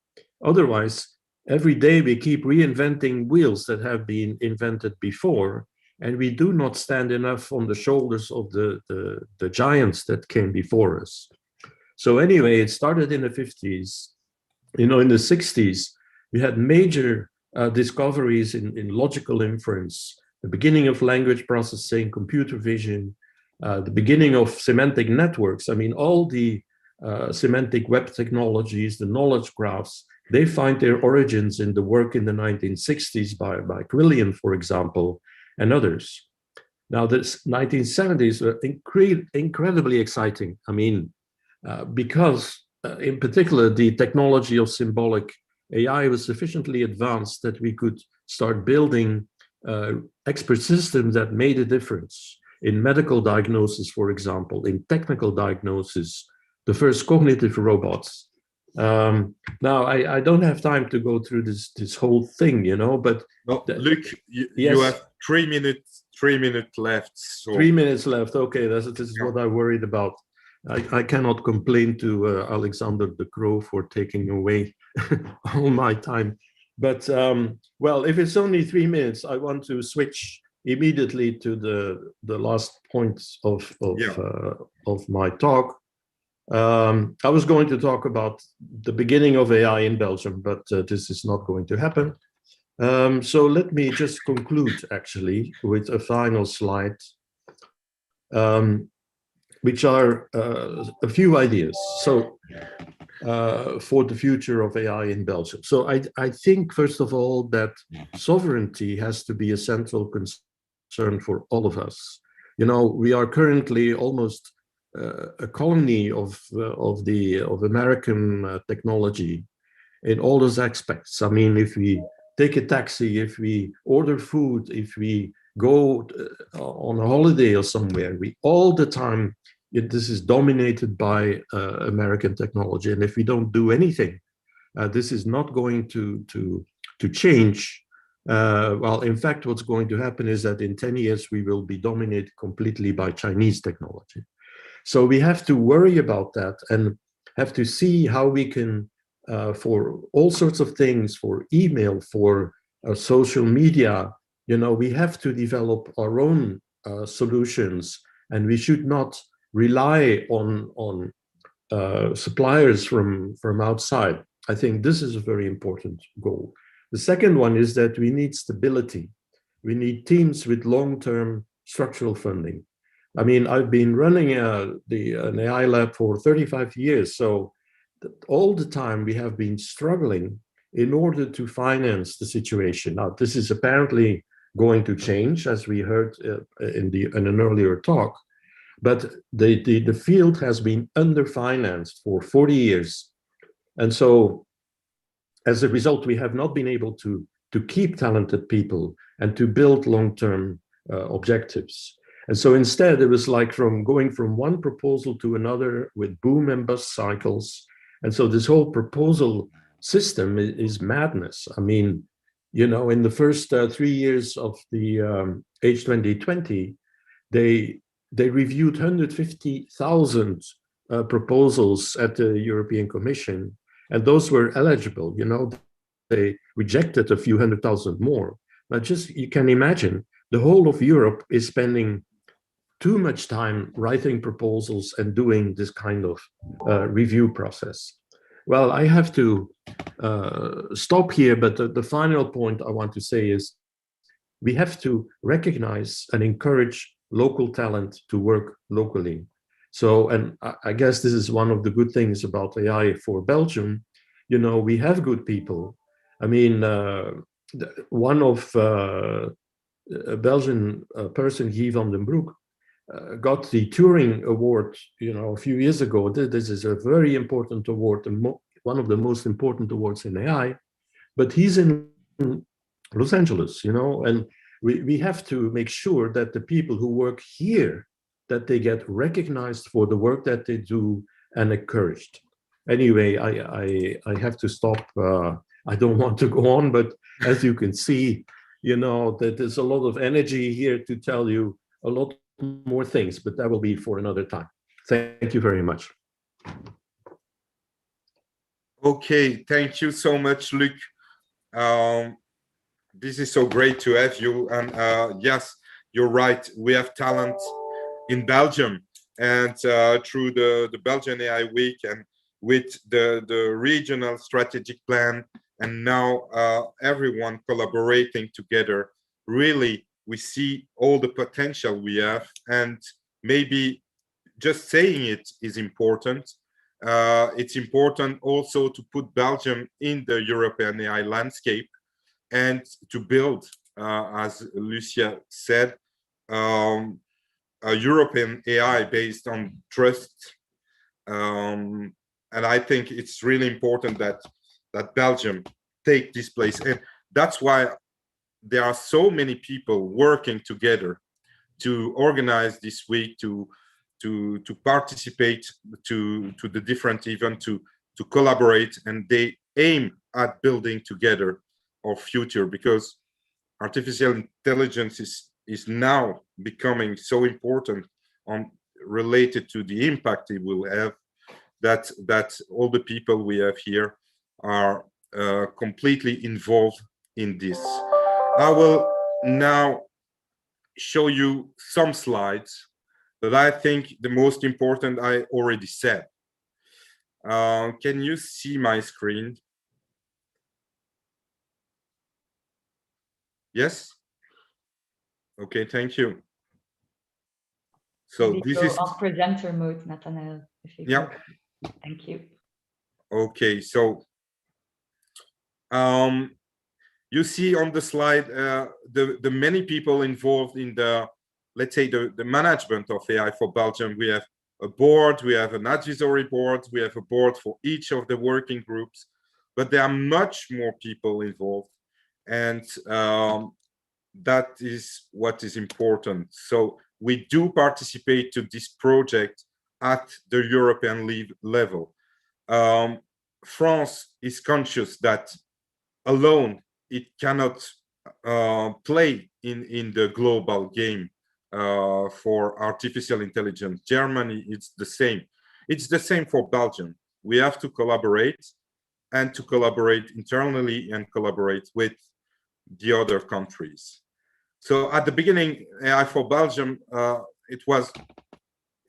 Otherwise, every day we keep reinventing wheels that have been invented before, and we do not stand enough on the shoulders of the giants that came before us. So anyway, it started in the 50s. You know, in the 60s, we had major discoveries in logical inference, the beginning of language processing, computer vision, the beginning of semantic networks. I mean, all the semantic web technologies, the knowledge graphs, they find their origins in the work in the 1960s by Quillian, for example, and others. Now, the 1970s were incredibly exciting. I mean, because in particular, the technology of symbolic AI was sufficiently advanced that we could start building expert systems that made a difference in medical diagnosis, for example, in technical diagnosis, the first cognitive robots. Now, I don't have time to go through this whole thing, you know, but... No, Luc, you have 3 minutes left. So. 3 minutes left. Okay, this is what I worried about. I cannot complain to Alexander De Croo for taking away all my time. But, well, if it's only 3 minutes, I want to switch immediately to the last points of my talk. I was going to talk about the beginning of AI in Belgium, but this is not going to happen. So let me just conclude actually with a final slide, which are a few ideas. So for the future of AI in Belgium. So I think, first of all, that sovereignty has to be a central concern for all of us. You know, we are currently almost a colony of American technology in all those aspects. I mean, if we take a taxi, if we order food, if we go on a holiday or somewhere, we all the time, this is dominated by American technology. And if we don't do anything, this is not going to change. Well, in fact, what's going to happen is that in 10 years, we will be dominated completely by Chinese technology. So we have to worry about that and have to see how we can, for all sorts of things, for email, for social media, you know, we have to develop our own solutions, and we should not rely on suppliers from outside. I think this is a very important goal. The second one is that we need stability. We need teams with long-term structural funding. I mean, I've been running an AI lab for 35 years, so all the time we have been struggling in order to finance the situation. Now, this is apparently going to change, as we heard in an earlier talk, but the field has been underfinanced for 40 years. And so, as a result, we have not been able to keep talented people and to build long-term objectives. And so instead, it was like going from one proposal to another with boom and bust cycles. And so this whole proposal system is madness. I mean, you know, in the first 3 years of the H2020, they reviewed 150,000 proposals at the European Commission, and those were eligible. You know, they rejected a few 100,000 more. But just, you can imagine, the whole of Europe is spending too much time writing proposals and doing this kind of review process. Well, I have to stop here, but the final point I want to say is we have to recognize and encourage local talent to work locally. So, and I guess this is one of the good things about AI4Belgium. You know, we have good people. I mean, one of a Belgian person, Guy van den Broek, got the Turing Award, you know, a few years ago. This is a very important award, and one of the most important awards in AI. But he's in Los Angeles, you know, and we have to make sure that the people who work here, that they get recognized for the work that they do and encouraged. Anyway, I have to stop. I don't want to go on, but as you can see, you know, that there's a lot of energy here to tell you a lot more things, but that will be for another time. Thank you very much. Okay, thank you so much, Luc. This is so great to have you. And yes, you're right. We have talent in Belgium, and through the Belgian AI Week and with the regional strategic plan, and now everyone collaborating together, really, we see all the potential we have. And maybe just saying it is important. It's important also to put Belgium in the European AI landscape and to build, as Lucia said, a European AI based on trust. And I think it's really important that Belgium take this place. And that's why there are so many people working together to organize this week, to participate to the different events, to collaborate, and they aim at building together our future, because artificial intelligence is now becoming so important related to the impact it will have, that all the people we have here are completely involved in this. I will now show you some slides that I think the most important I already said. Can you see my screen? Yes? Okay, thank you. So maybe this go is on presenter mode, Nathanael, if you yeah. can. Thank you. Okay, so you see on the slide the many people involved in the, let's say, the management of AI4Belgium. We have a board, we have an advisory board, we have a board for each of the working groups, but there are much more people involved, and that is what is important. So we do participate to this project at the European level. France is conscious that alone it cannot play in the global game for artificial intelligence. Germany, it's the same. It's the same for Belgium. We have to collaborate, and to collaborate internally and collaborate with the other countries. So at the beginning, AI4Belgium, it was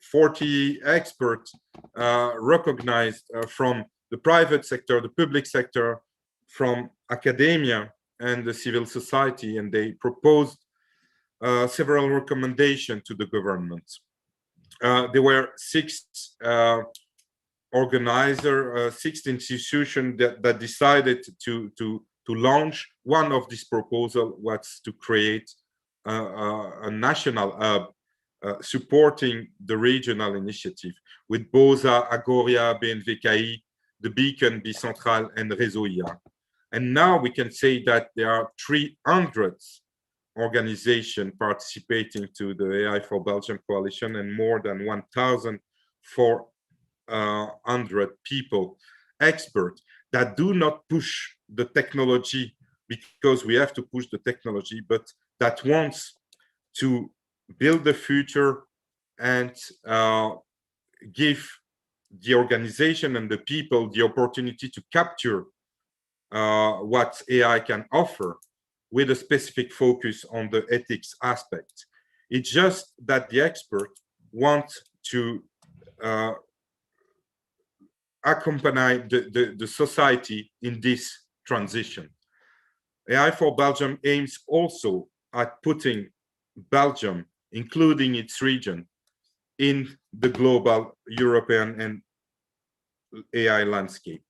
40 experts recognized from the private sector, the public sector, from academia and the civil society, and they proposed several recommendations to the government. There were six organizers, six institutions that decided to launch. One of these proposals was to create a national hub supporting the regional initiative with BOSA, Agoria, BNVKI, the Beacon, Bicentral, and Réseau IA. And now we can say that there are 300 organizations participating to the AI4Belgium coalition, and more than 1,400 people, experts, that do not push the technology because we have to push the technology, but that wants to build the future and give the organization and the people the opportunity to capture what AI can offer, with a specific focus on the ethics aspect. It's just that the experts want to accompany the society in this transition. AI4Belgium aims also at putting Belgium, including its region, in the global European and AI landscape.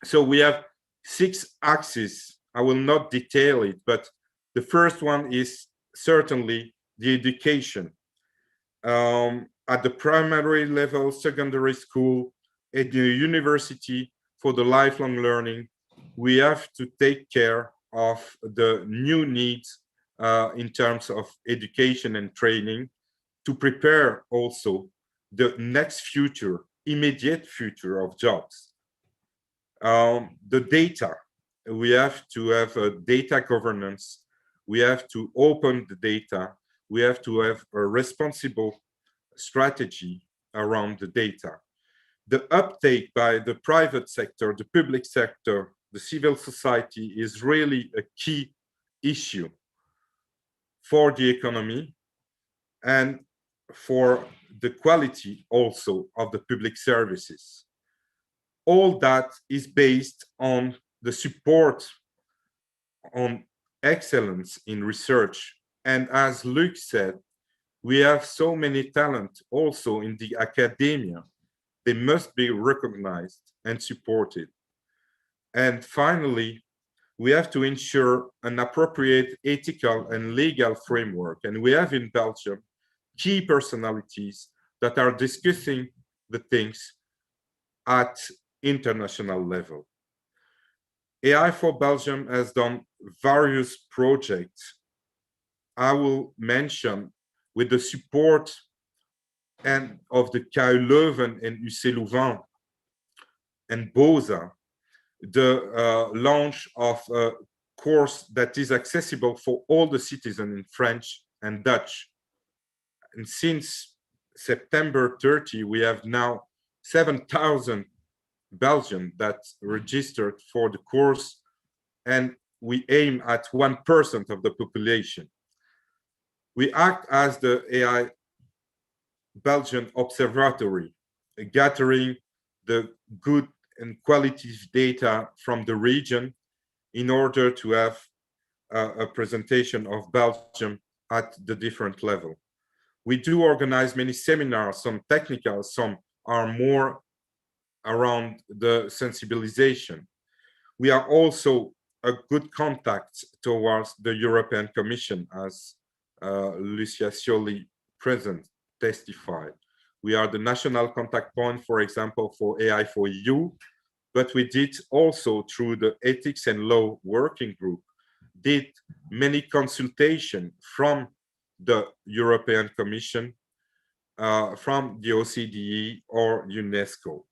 So we have 6 axes. I will not detail it, but the first one is certainly the education. At the primary level, secondary school, at the university, for the lifelong learning, we have to take care of the new needs in terms of education and training, to prepare also the next future, immediate future of jobs. The data, we have to have a data governance, we have to open the data, we have to have a responsible strategy around the data. The uptake by the private sector, the public sector, the civil society is really a key issue for the economy and for the quality also of the public services. All that is based on the support on excellence in research. And as Luc said, we have so many talent also in the academia. They must be recognized and supported. And finally, we have to ensure an appropriate ethical and legal framework. And we have in Belgium key personalities that are discussing the things at international level. AI4Belgium has done various projects. I will mention, with the support and of the KU Leuven and UC Louvain and BOSA, the launch of a course that is accessible for all the citizens in French and Dutch. And since September 30, we have now 7,000 Belgians that registered for the course, and we aim at 1% of the population. We act as the AI Belgian Observatory, gathering the good and qualitative data from the region in order to have a presentation of Belgium at the different level. We do organize many seminars, some technical, some are more around the sensibilization. We are also a good contact towards the European Commission, as Lucia Scioli present testified. We are the national contact point, for example, for AI4EU, but we did also through the Ethics and Law Working Group, did many consultations from the European Commission, from the OCDE or UNESCO.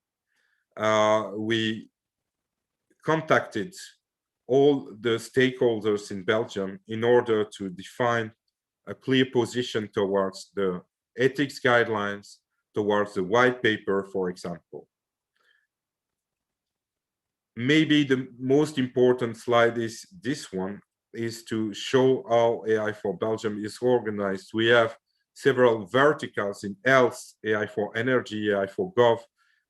We contacted all the stakeholders in Belgium in order to define a clear position towards the ethics guidelines, towards the white paper, for example. Maybe the most important slide is this one, is to show how AI4Belgium is organized. We have several verticals in health, AI4Energy, AI4Gov,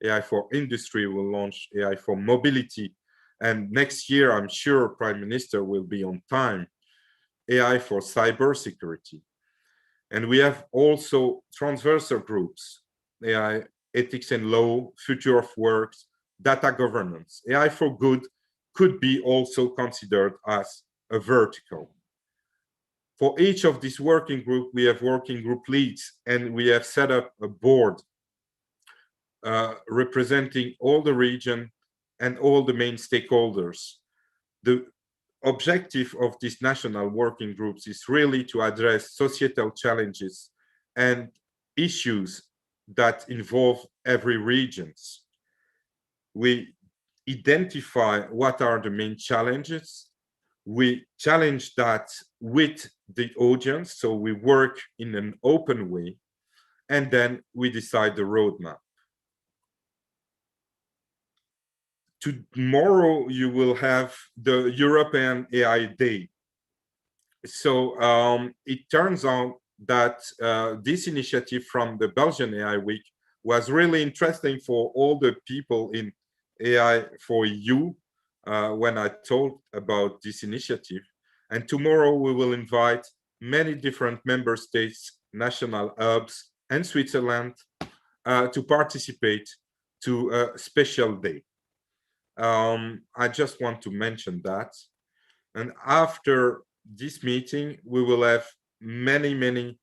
AI4Industry will launch AI4Mobility. And next year, I'm sure Prime Minister will be on time, AI4Cybersecurity. And we have also transversal groups, AI Ethics and Law, Future of Work, Data Governance. AI4Good could be also considered as a vertical. For each of these working groups, we have working group leads, and we have set up a board representing all the region and all the main stakeholders. The objective of these national working groups is really to address societal challenges and issues that involve every region. We identify what are the main challenges. We challenge that with the audience, so we work in an open way, and then we decide the roadmap. Tomorrow, you will have the European AI Day. So it turns out that this initiative from the Belgian AI Week was really interesting for all the people in AI4EU when I told about this initiative. And tomorrow we will invite many different member states, national hubs, and Switzerland to participate to a special day. I just want to mention that. And after this meeting, we will have many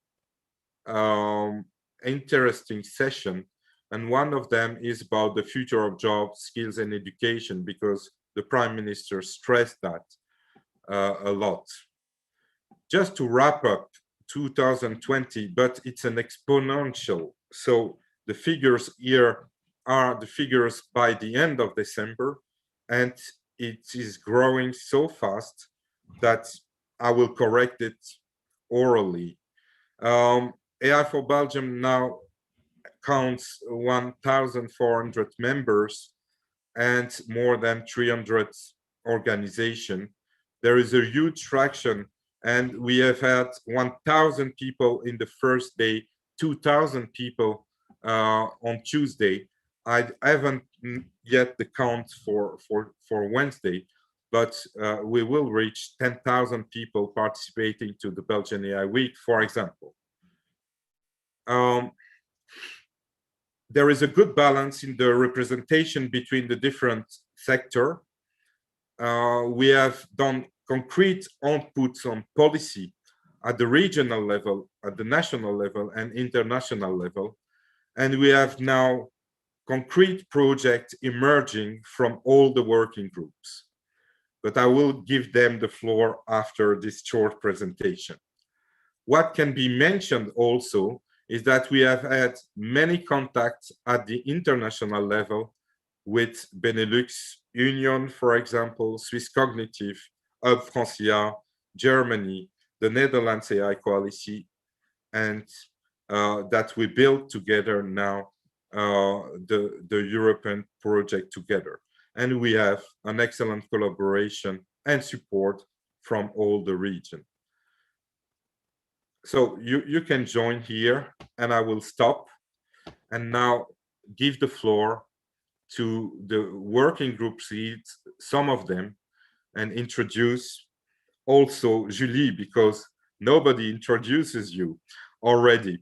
interesting sessions. And one of them is about the future of jobs, skills, and education, because the Prime Minister stressed that a lot. Just to wrap up 2020, but it's an exponential. So the figures here are the figures by the end of December, and it is growing so fast that I will correct it orally. AI4Belgium now counts 1,400 members and more than 300 organizations. There is a huge traction, and we have had 1,000 people in the first day, 2,000 people on Tuesday. I haven't yet the count for Wednesday, but we will reach 10,000 people participating to the Belgian AI Week, for example. There is a good balance in the representation between the different sectors. We have done concrete outputs on policy at the regional level, at the national level, and international level. And we have now concrete projects emerging from all the working groups. But I will give them the floor after this short presentation. What can be mentioned also is that we have had many contacts at the international level with Benelux Union, for example, Swiss Cognitive, Hub Francia, Germany, the Netherlands AI Coalition, and that we build together now the European project together. And we have an excellent collaboration and support from all the region. So you can join here, and I will stop and now give the floor to the working group seats, some of them, and introduce also Julie, because nobody introduces you already.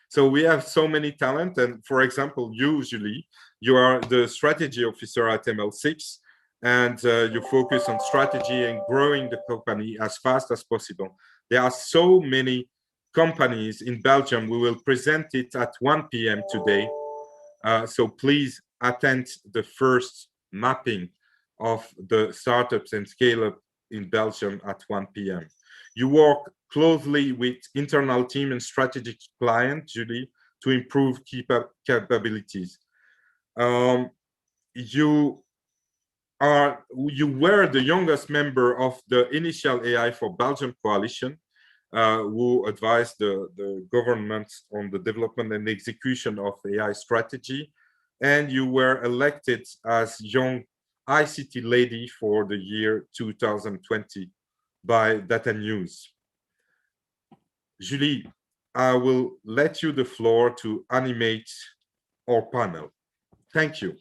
So we have so many talent. And for example, you, Julie, you are the strategy officer at ML6, and you focus on strategy and growing the company as fast as possible. There are so many companies in Belgium. We will present it at 1 p.m. today. So please attend the first mapping of the startups and scale-up in Belgium at 1 p.m. You work closely with internal team and strategic client, Julie, to improve capabilities. You were the youngest member of the initial AI4Belgium coalition, who advised the government on the development and execution of AI strategy. And you were elected as young ICT lady for the year 2020 by Data News. Julie, I will let you the floor to animate our panel. Thank you.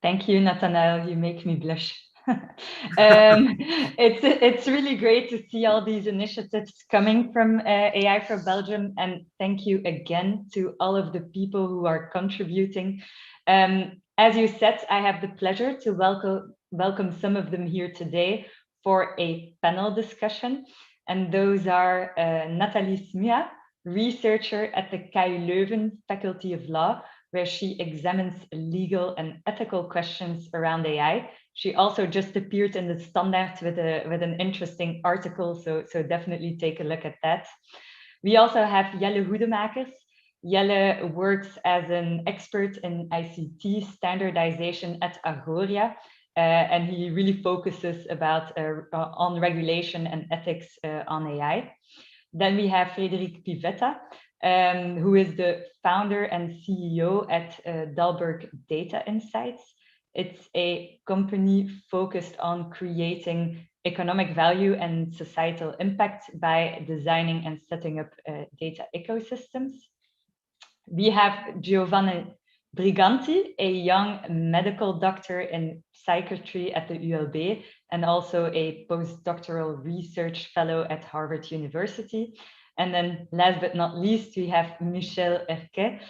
Thank you, Nathanael. You make me blush. It's really great to see all these initiatives coming from AI4Belgium, and thank you again to all of the people who are contributing. As you said, I have the pleasure to welcome some of them here today for a panel discussion, and those are Nathalie Smua, researcher at the KU Leuven Faculty of Law, where she examines legal and ethical questions around AI. She also just appeared in the Standaard with an interesting article, so definitely take a look at that. We also have Jelle Hoedemakers. Jelle works as an expert in ICT standardization at Agoria, and he really focuses on regulation and ethics on AI. Then we have Frédéric Pivetta, who is the founder and CEO at Dalberg Data Insights. It's a company focused on creating economic value and societal impact by designing and setting up data ecosystems. We have Giovanni Briganti, a young medical doctor in psychiatry at the ULB and also a postdoctoral research fellow at Harvard University. And then last but not least, we have Michel Erquet,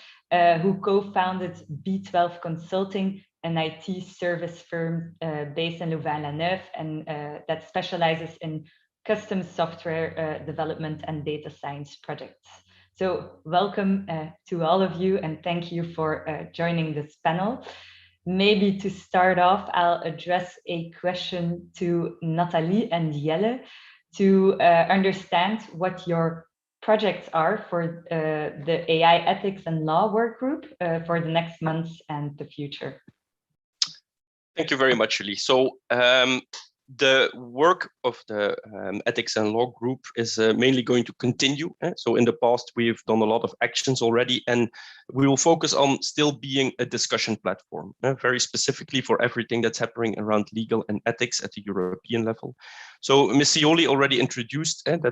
who co-founded B12 Consulting, an IT service firm based in Louvain-la-Neuve, and that specializes in custom software development and data science projects. So welcome to all of you, and thank you for joining this panel. Maybe to start off, I'll address a question to Nathalie and Jelle to understand what your projects are for the AI ethics and law work group for the next months and the future. Thank you very much, Julie. So the work of the ethics and law group is mainly going to continue. So in the past, we've done a lot of actions already, and we will focus on still being a discussion platform, very specifically for everything that's happening around legal and ethics at the European level. So Ms. Scioli already introduced that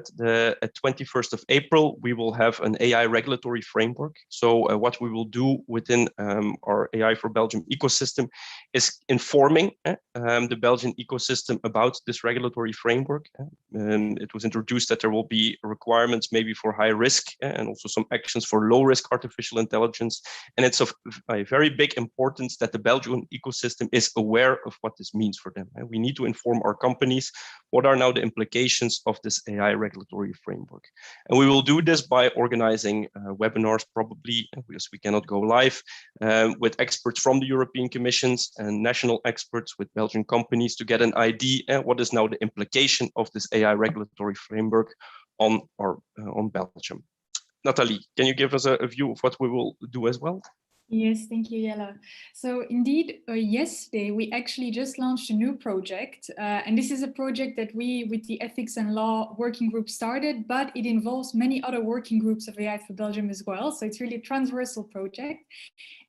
at 21st of April, we will have an AI regulatory framework. So what we will do within our AI4Belgium ecosystem is informing the Belgian ecosystem about this regulatory framework. It was introduced that there will be requirements maybe for high risk and also some actions for low risk artificial intelligence. And it's of a very big importance that the Belgian ecosystem is aware of what this means for them. We need to inform our companies what are now the implications of this AI regulatory framework. And we will do this by organizing webinars, probably, because we cannot go live, with experts from the European Commissions and national experts with Belgian companies to get an idea what is now the implication of this AI regulatory framework on Belgium. Nathalie, can you give us a view of what we will do as well? Yes, thank you, Jelle. So indeed, yesterday, we actually just launched a new project. And this is a project that we, with the Ethics and Law Working Group, started, but it involves many other working groups of AI4Belgium as well. So it's really a transversal project.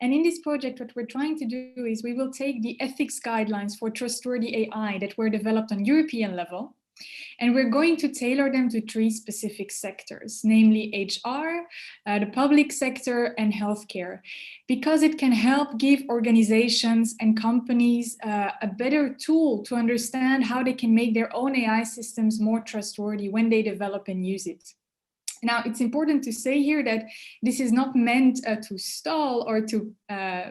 And in this project, what we're trying to do is we will take the ethics guidelines for trustworthy AI that were developed on European level. And we're going to tailor them to 3 specific sectors, namely HR, the public sector, and healthcare, because it can help give organizations and companies a better tool to understand how they can make their own AI systems more trustworthy when they develop and use it. Now, it's important to say here that this is not meant to stall or to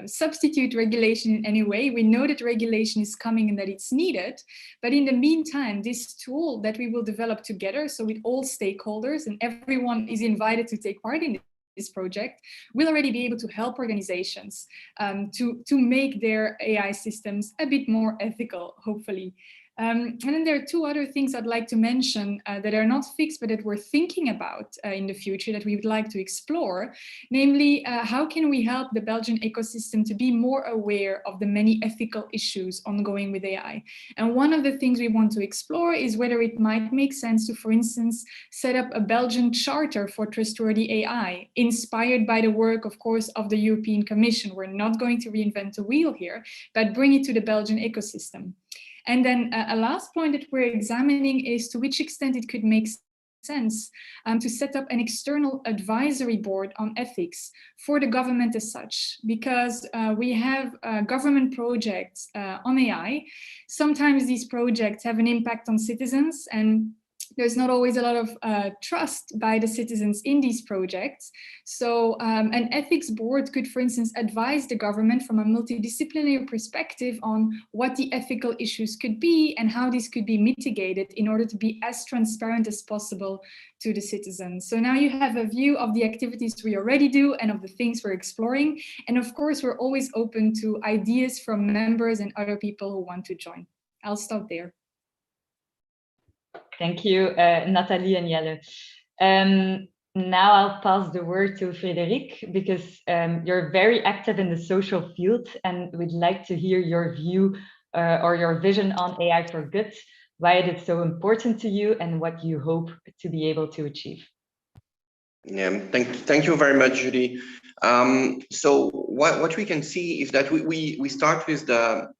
substitute regulation in any way. We know that regulation is coming and that it's needed. But in the meantime, this tool that we will develop together, so with all stakeholders, and everyone is invited to take part in this project, will already be able to help organizations to make their AI systems a bit more ethical, hopefully. And then there are 2 other things I'd like to mention that are not fixed, but that we're thinking about in the future that we would like to explore. Namely, how can we help the Belgian ecosystem to be more aware of the many ethical issues ongoing with AI? And one of the things we want to explore is whether it might make sense to, for instance, set up a Belgian charter for trustworthy AI, inspired by the work, of course, of the European Commission. We're not going to reinvent the wheel here, but bring it to the Belgian ecosystem. And then a last point that we're examining is to which extent it could make sense to set up an external advisory board on ethics for the government as such, because we have government projects on AI. Sometimes these projects have an impact on citizens, and there's not always a lot of trust by the citizens in these projects. So an ethics board could, for instance, advise the government from a multidisciplinary perspective on what the ethical issues could be and how these could be mitigated in order to be as transparent as possible to the citizens. So now you have a view of the activities we already do and of the things we're exploring. And of course, we're always open to ideas from members and other people who want to join. I'll stop there. Thank you, Nathalie and Jelle. Now I'll pass the word to Frédéric, because you're very active in the social field and we'd like to hear your view or your vision on AI for good, why it is so important to you and what you hope to be able to achieve. Yeah, thank you very much, Judy. So what we can see is that we start with the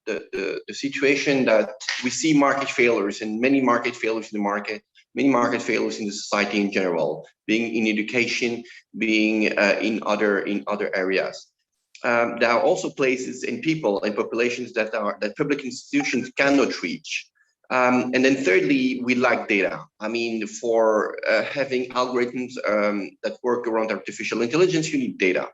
situation that we see market failures and many market failures in the market, many market failures in the society in general, being in education, being in other areas. There are also places and people and populations that public institutions cannot reach. And then thirdly, we lack data. I mean, for having algorithms that work around artificial intelligence, you need data.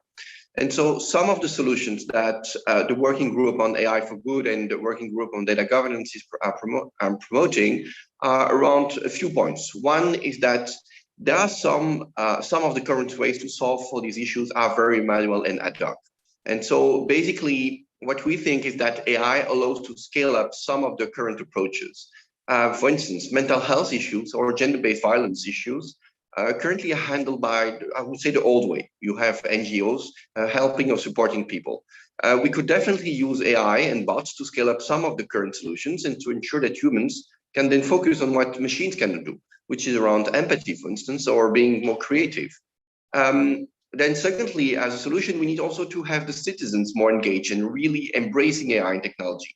And so some of the solutions that the working group on AI for Good and the working group on data governance are promoting are around a few points. One is that there are some of the current ways to solve for these issues are very manual and ad hoc. And so basically, what we think is that AI allows to scale up some of the current approaches. For instance, mental health issues or gender-based violence issues currently are handled by, I would say, the old way. You have NGOs helping or supporting people. We could definitely use AI and bots to scale up some of the current solutions and to ensure that humans can then focus on what machines can do, which is around empathy, for instance, or being more creative. Then secondly, as a solution, we need also to have the citizens more engaged and really embracing AI and technology.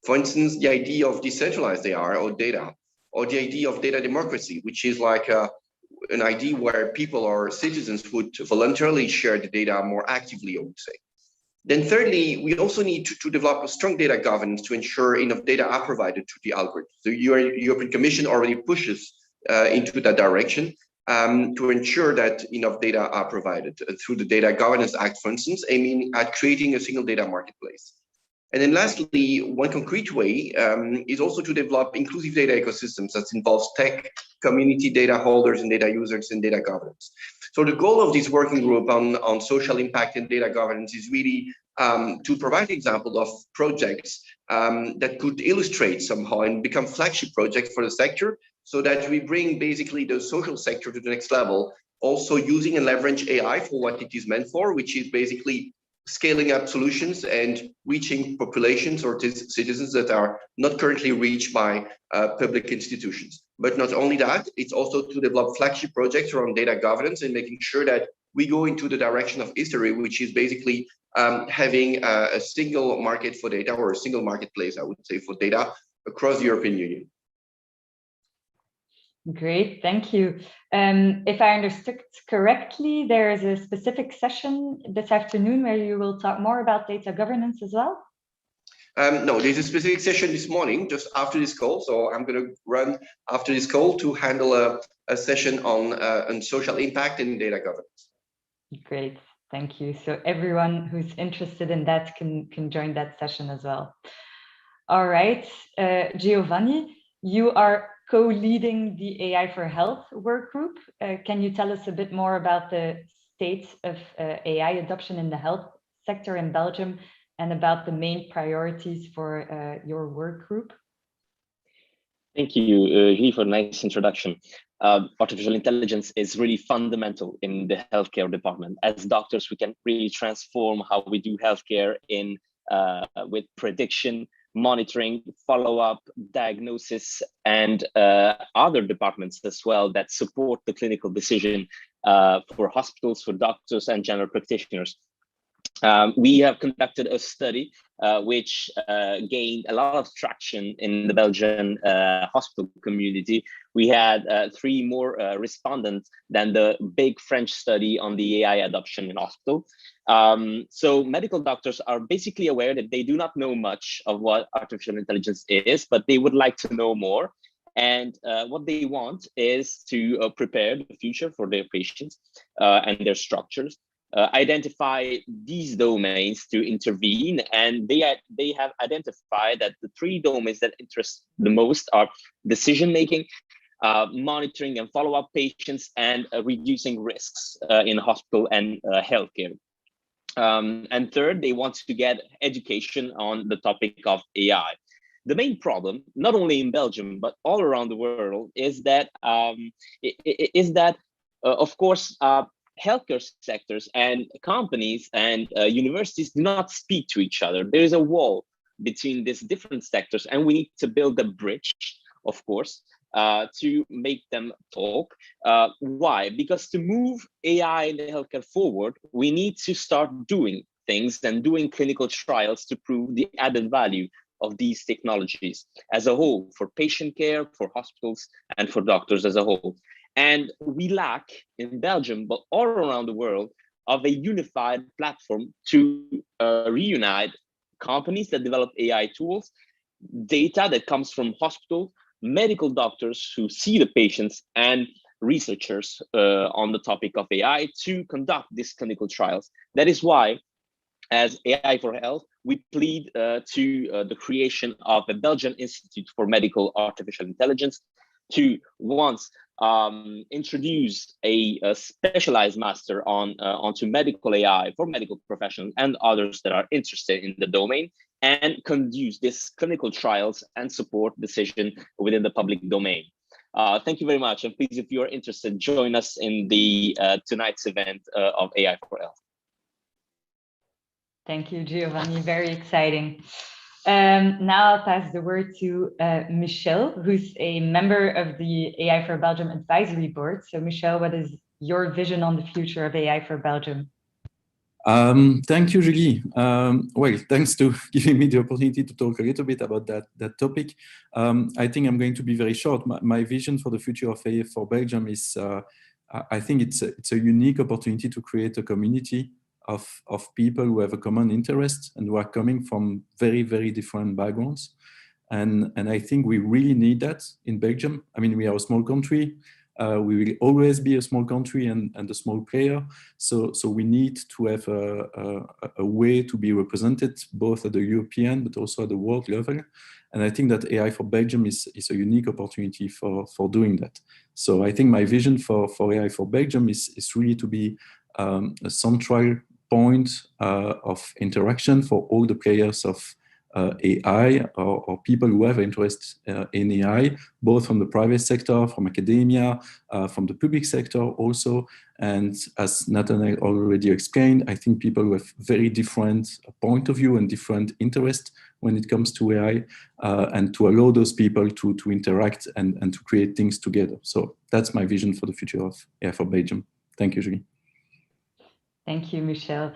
For instance, the idea of decentralized AI or data, or the idea of data democracy, which is like an idea where people or citizens would voluntarily share the data more actively, I would say. Then thirdly, we also need to develop a strong data governance to ensure enough data are provided to the algorithm. The European Commission already pushes into that direction. To ensure that enough data are provided through the Data Governance Act, for instance, aiming at creating a single data marketplace. And then lastly, one concrete way is also to develop inclusive data ecosystems that involves tech, community data holders and data users and data governance. So the goal of this working group on social impact and data governance is really to provide examples of projects that could illustrate somehow and become flagship projects for the sector, so that we bring basically the social sector to the next level, also using and leverage AI for what it is meant for, which is basically scaling up solutions and reaching populations or citizens that are not currently reached by public institutions. But not only that, it's also to develop flagship projects around data governance and making sure that we go into the direction of history, which is basically having a single market for data, or a single marketplace, I would say, for data across the European Union. Great, thank you. If I understood correctly, there is a specific session this afternoon where you will talk more about data governance as well? No, there's a specific session this morning, just after this call. So I'm going to run after this call to handle a session on social impact and data governance. Great, thank you. So everyone who's interested in that can join that session as well. All right, Giovanni, you are co-leading the AI for Health work group. Can you tell us a bit more about the state of AI adoption in the health sector in Belgium and about the main priorities for your work group? Thank you, Guy, for a nice introduction. Artificial intelligence is really fundamental in the healthcare department. As doctors, we can really transform how we do healthcare with prediction, monitoring, follow-up, diagnosis, and other departments as well that support the clinical decision for hospitals, for doctors, and general practitioners. We have conducted a study which gained a lot of traction in the Belgian hospital community. We had 3 more respondents than the big French study on the AI adoption in hospital. So medical doctors are basically aware that they do not know much of what artificial intelligence is, but they would like to know more. And what they want is to prepare the future for their patients and their structures. Identify these domains to intervene, and they have identified that the 3 domains that interest the most are decision making, monitoring and follow-up patients, and reducing risks in hospital and healthcare. And third, they want to get education on the topic of AI. The main problem, not only in Belgium but all around the world, is that of course, healthcare sectors and companies and universities do not speak to each other. There is a wall between these different sectors, and we need to build a bridge, of course, to make them talk. Why? Because to move AI in the healthcare forward, we need to start doing things and doing clinical trials to prove the added value of these technologies as a whole, for patient care, for hospitals, and for doctors as a whole. And we lack in Belgium, but all around the world, of a unified platform to reunite companies that develop AI tools, data that comes from hospitals, medical doctors who see the patients, and researchers on the topic of AI to conduct these clinical trials. That is why, as AI for Health, we plead to the creation of a Belgian Institute for Medical Artificial Intelligence to once introduce a specialized master onto medical AI for medical professionals and others that are interested in the domain, and conduce these clinical trials and support decision within the public domain. Thank you very much, and please, if you are interested, join us in the tonight's event of AI for Health. Thank you, Giovanni. Very exciting. Now I'll pass the word to Michel, who's a member of the AI for Belgium Advisory Board. So Michel, what is your vision on the future of AI for Belgium? Thank you, Julie. Well, thanks to giving me the opportunity to talk a little bit about that topic. I think I'm going to be very short. My vision for the future of AI for Belgium is, I think it's a unique opportunity to create a community of people who have a common interest and who are coming from very, very different backgrounds. And I think we really need that in Belgium. I mean, we are a small country. We will always be a small country and a small player. So we need to have a way to be represented both at the European but also at the world level. And I think that AI for Belgium is a unique opportunity for doing that. So I think my vision for AI for Belgium is really to be a central point of interaction for all the players of AI or people who have interest in AI, both from the private sector, from academia, from the public sector also. And as Nathanael already explained, I think people who have very different point of view and different interest when it comes to AI, and to allow those people to interact and to create things together. So that's my vision for the future of AI for Belgium. Thank you, Julie. Thank you, Michel.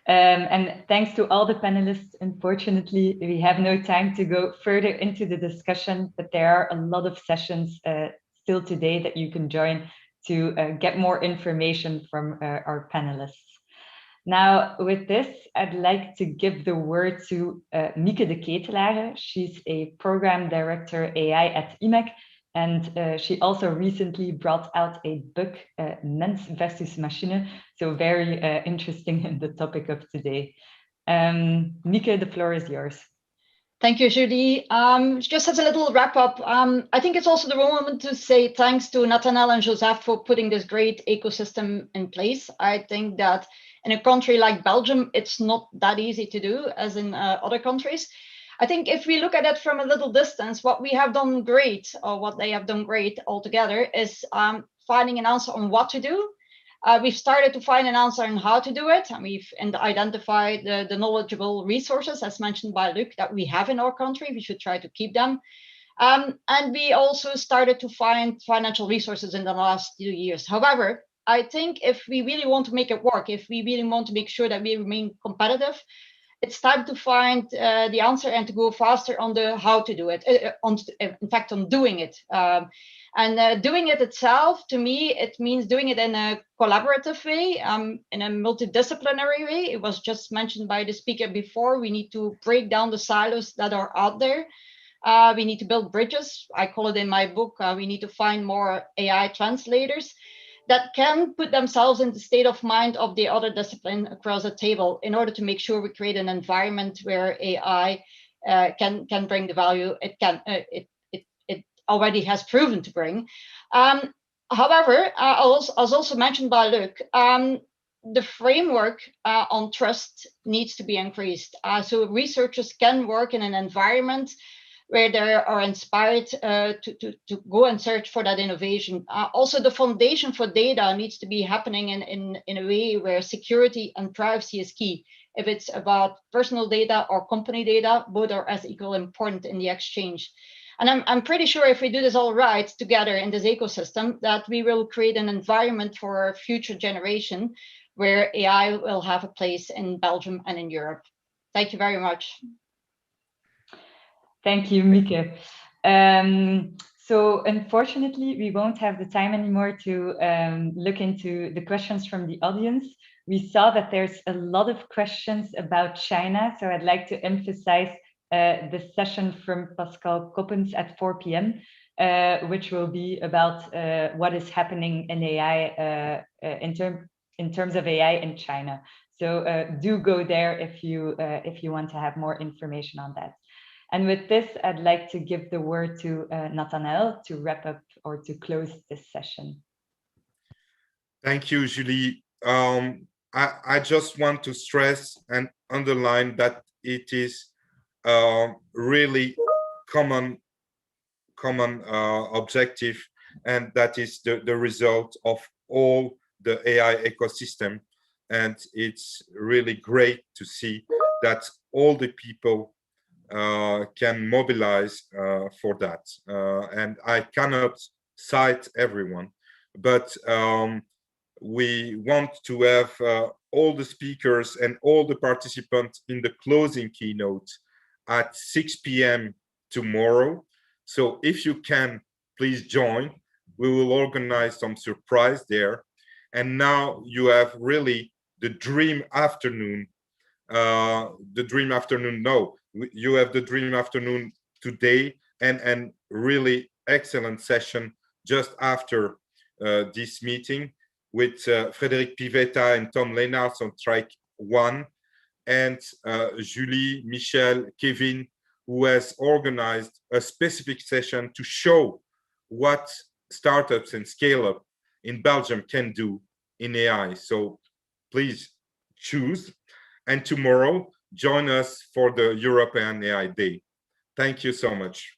And thanks to all the panelists. Unfortunately, we have no time to go further into the discussion, but there are a lot of sessions still today that you can join to get more information from our panelists. Now, with this, I'd like to give the word to Mieke de Ketelaere. She's a program director AI at IMEC, and she also recently brought out a book, Mens versus Machine, so very interesting in the topic of today. Mieke, the floor is yours. Thank you, Julie. Just as a little wrap up, I think it's also the moment to say thanks to Nathanael and Joseph for putting this great ecosystem in place. I think that in a country like Belgium, it's not that easy to do as in other countries. I think if we look at it from a little distance, what we have done great, or what they have done great altogether, is finding an answer on what to do. We've started to find an answer on how to do it, and we've identified the knowledgeable resources, as mentioned by Luc, that we have in our country. We should try to keep them. And we also started to find financial resources in the last few years. However, I think if we really want to make it work, if we really want to make sure that we remain competitive, it's time to find the answer and to go faster on the how to do it, in fact, on doing it. And doing it itself, to me, it means doing it in a collaborative way, in a multidisciplinary way. It was just mentioned by the speaker before. We need to break down the silos that are out there. We need to build bridges. I call it in my book, we need to find more AI translators that can put themselves in the state of mind of the other discipline across the table in order to make sure we create an environment where AI can bring the value it already has proven to bring. However, as also mentioned by Luc, the framework on trust needs to be increased. So researchers can work in an environment where they are inspired to go and search for that innovation. Also, the foundation for data needs to be happening in a way where security and privacy is key. If it's about personal data or company data, both are as equally important in the exchange. And I'm pretty sure if we do this all right together in this ecosystem, that we will create an environment for future generation where AI will have a place in Belgium and in Europe. Thank you very much. Thank you, Mieke. So unfortunately, we won't have the time anymore to look into the questions from the audience. We saw that there's a lot of questions about China, so I'd like to emphasize the session from Pascal Koppens at 4 p.m., which will be about what is happening in AI in terms of AI in China. So do go there if you want to have more information on that. And with this, I'd like to give the word to Nathanael to wrap up or to close this session. Thank you, Julie. I just want to stress and underline that it is really common objective, and that is the result of all the AI ecosystem. And it's really great to see that all the people can mobilize for that. And I cannot cite everyone, but we want to have all the speakers and all the participants in the closing keynote at 6 p.m. tomorrow. So if you can, please join. We will organize some surprise there. And now you have really the dream afternoon. You have the dream afternoon today, and really excellent session just after this meeting with Frédéric Pivetta and Tom Lennartz on track 1, and Julie, Michel, Kevin, who has organized a specific session to show what startups and scale-up in Belgium can do in AI. So please choose. And tomorrow, join us for the European AI Day. Thank you so much.